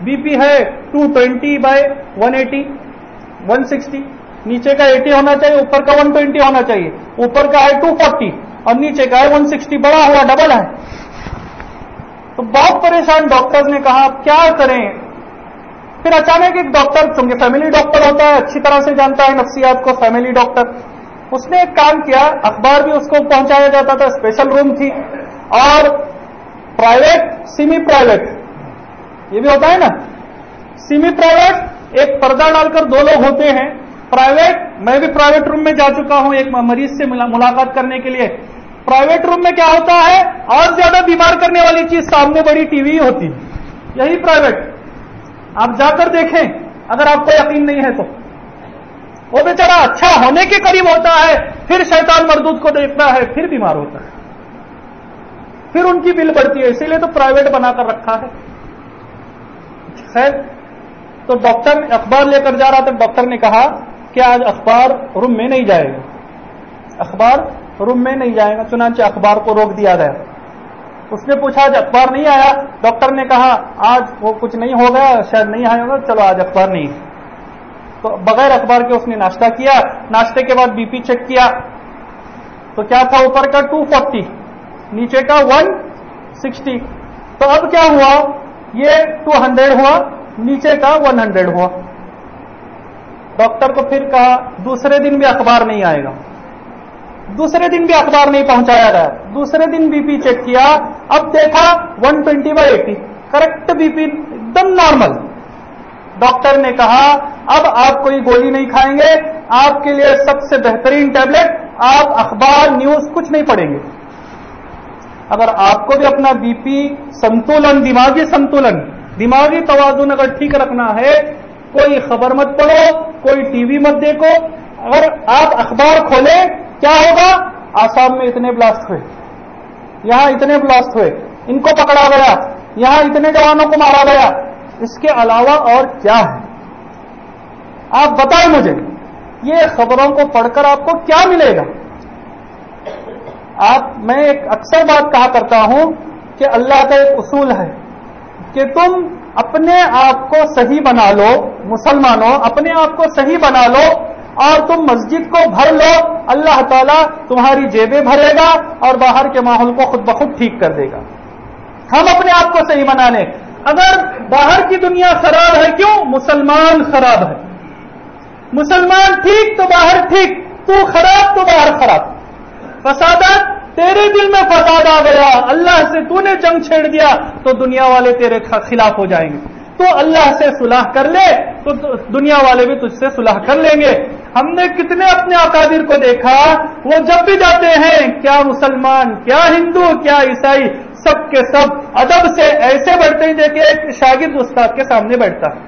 بی پی ہے 220/180، 160، نیچے کا 80 ہونا چاہیے، اوپر کا 120 ہونا چاہیے، اوپر کا ہے 240 اور نیچے کا ہے 160، بڑا ہوا ڈبل ہے۔ تو بہت پریشان، ڈاکٹرز نے کہا اب کیا کریں؟ پھر اچانک ایک ڈاکٹر، چونکہ فیملی ڈاکٹر ہوتا ہے، اچھی طرح سے جانتا ہے نفسیات کو، فیملی ڈاکٹر، اس نے ایک کام کیا، اخبار بھی اس کو پہنچایا جاتا تھا، اسپیشل روم تھی، اور پرائیویٹ سیمی پرائیویٹ، یہ بھی ہوتا ہے نا، سیمی پرائیویٹ ایک پردہ ڈال کر دو لوگ ہوتے ہیں پرائیویٹ. میں بھی پرائیویٹ روم میں جا چکا ہوں ایک مریض سے ملاقات کرنے کے لیے. پرائیویٹ روم میں کیا ہوتا ہے, اور زیادہ بیمار کرنے والی چیز سامنے بڑی ٹی وی ہوتی ہے. یہی پرائیویٹ. آپ جا کر دیکھیں اگر آپ کو یقین نہیں ہے تو. وہ بیچارہ اچھا ہونے کے قریب ہوتا ہے, پھر شیطان مردود کو دیکھتا ہے, پھر بیمار ہوتا ہے, پھر ان کی بل بڑھتی ہے. اسی لیے تو پرائیویٹ بنا کر رکھا ہے. خیر, تو ڈاکٹر اخبار لے کر جا رہا تھا. ڈاکٹر نے کہا کہ آج اخبار روم میں نہیں جائے گا, اخبار روم میں نہیں جائے گا. چنانچہ اخبار کو روک دیا گیا. اس نے پوچھا آج اخبار نہیں آیا؟ ڈاکٹر نے کہا آج وہ کچھ نہیں ہو گیا, شاید نہیں آیا ہوگا, چلو آج اخبار نہیں. تو بغیر اخبار کے اس نے ناشتہ کیا. ناشتے کے بعد بی پی چیک کیا تو کیا تھا, اوپر کا 240, نیچے کا 160. تو اب کیا ہوا, یہ 200 ہوا, نیچے کا 100 ہوا. ڈاکٹر کو پھر کہا دوسرے دن بھی اخبار نہیں آئے گا. دوسرے دن بھی اخبار نہیں پہنچایا گیا. دوسرے دن بی پی چیک کیا, اب دیکھا 120/80, کریکٹ بی پی, ایک دم نارمل. ڈاکٹر نے کہا اب آپ کوئی گولی نہیں کھائیں گے, آپ کے لیے سب سے بہترین ٹیبلٹ, آپ اخبار نیوز کچھ نہیں پڑھیں گے. اگر آپ کو بھی اپنا بی پی سنتولن, دماغی توازن اگر ٹھیک رکھنا ہے, کوئی خبر مت پڑھو, کوئی ٹی وی مت دیکھو. اگر آپ اخبار کھولیں کیا ہوگا, آسام میں اتنے بلاسٹ ہوئے, یہاں اتنے بلاسٹ ہوئے, ان کو پکڑا گیا, یہاں اتنے جوانوں کو مارا گیا. اس کے علاوہ اور کیا ہے؟ آپ بتائیں مجھے, یہ خبروں کو پڑھ کر آپ کو کیا ملے گا؟ میں ایک اکثر بات کہا کرتا ہوں کہ اللہ کا ایک اصول ہے کہ تم اپنے آپ کو صحیح بنا لو, مسلمانوں اپنے آپ کو صحیح بنا لو, اور تم مسجد کو بھر لو, اللہ تعالیٰ تمہاری جیبیں بھرے گا اور باہر کے ماحول کو خود بخود ٹھیک کر دے گا. ہم اپنے آپ کو صحیح بنا لیں. اگر باہر کی دنیا خراب ہے, کیوں؟ مسلمان خراب ہے. مسلمان ٹھیک تو باہر ٹھیک, تو خراب تو باہر خراب. فسادات, تیرے دل میں فساد آ گیا, اللہ سے تو نے جنگ چھیڑ دیا تو دنیا والے تیرے خلاف ہو جائیں گے. تو اللہ سے صلح کر لے تو دنیا والے بھی تجھ سے صلح کر لیں گے. ہم نے کتنے اپنے اکابر کو دیکھا, وہ جب بھی جاتے ہیں, کیا مسلمان, کیا ہندو, کیا عیسائی, سب کے سب ادب سے ایسے بیٹھتے ہیں جیسے ایک شاگرد استاد کے سامنے بیٹھتا ہے.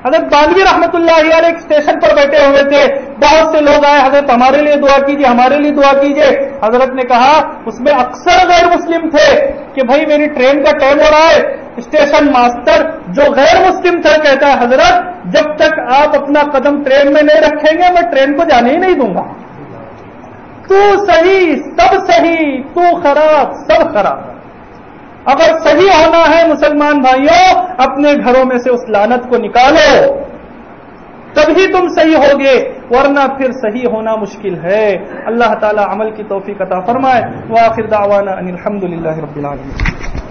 حضرت بانوی رحمت اللہ علیہ ایک اسٹیشن پر بیٹھے ہوئے تھے, بہت سے لوگ آئے, حضرت ہمارے لیے دعا کیجیے, ہمارے لیے دعا کیجیے. حضرت نے کہا, اس میں اکثر غیر مسلم تھے, کہ بھائی میری ٹرین کا ٹائم ہو رہا ہے. اسٹیشن ماسٹر جو غیر مسلم تھا کہتا ہے حضرت جب تک آپ اپنا قدم ٹرین میں نہیں رکھیں گے میں ٹرین کو جانے ہی نہیں دوں گا. تو صحیح سب صحیح, تو خراب سب خراب. اگر صحیح ہونا ہے مسلمان بھائیوں, اپنے گھروں میں سے اس لعنت کو نکالو, تبھی تم صحیح ہوگے, ورنہ پھر صحیح ہونا مشکل ہے. اللہ تعالی عمل کی توفیق عطا فرمائے. وآخر دعوانا ان الحمد للہ رب العالمین.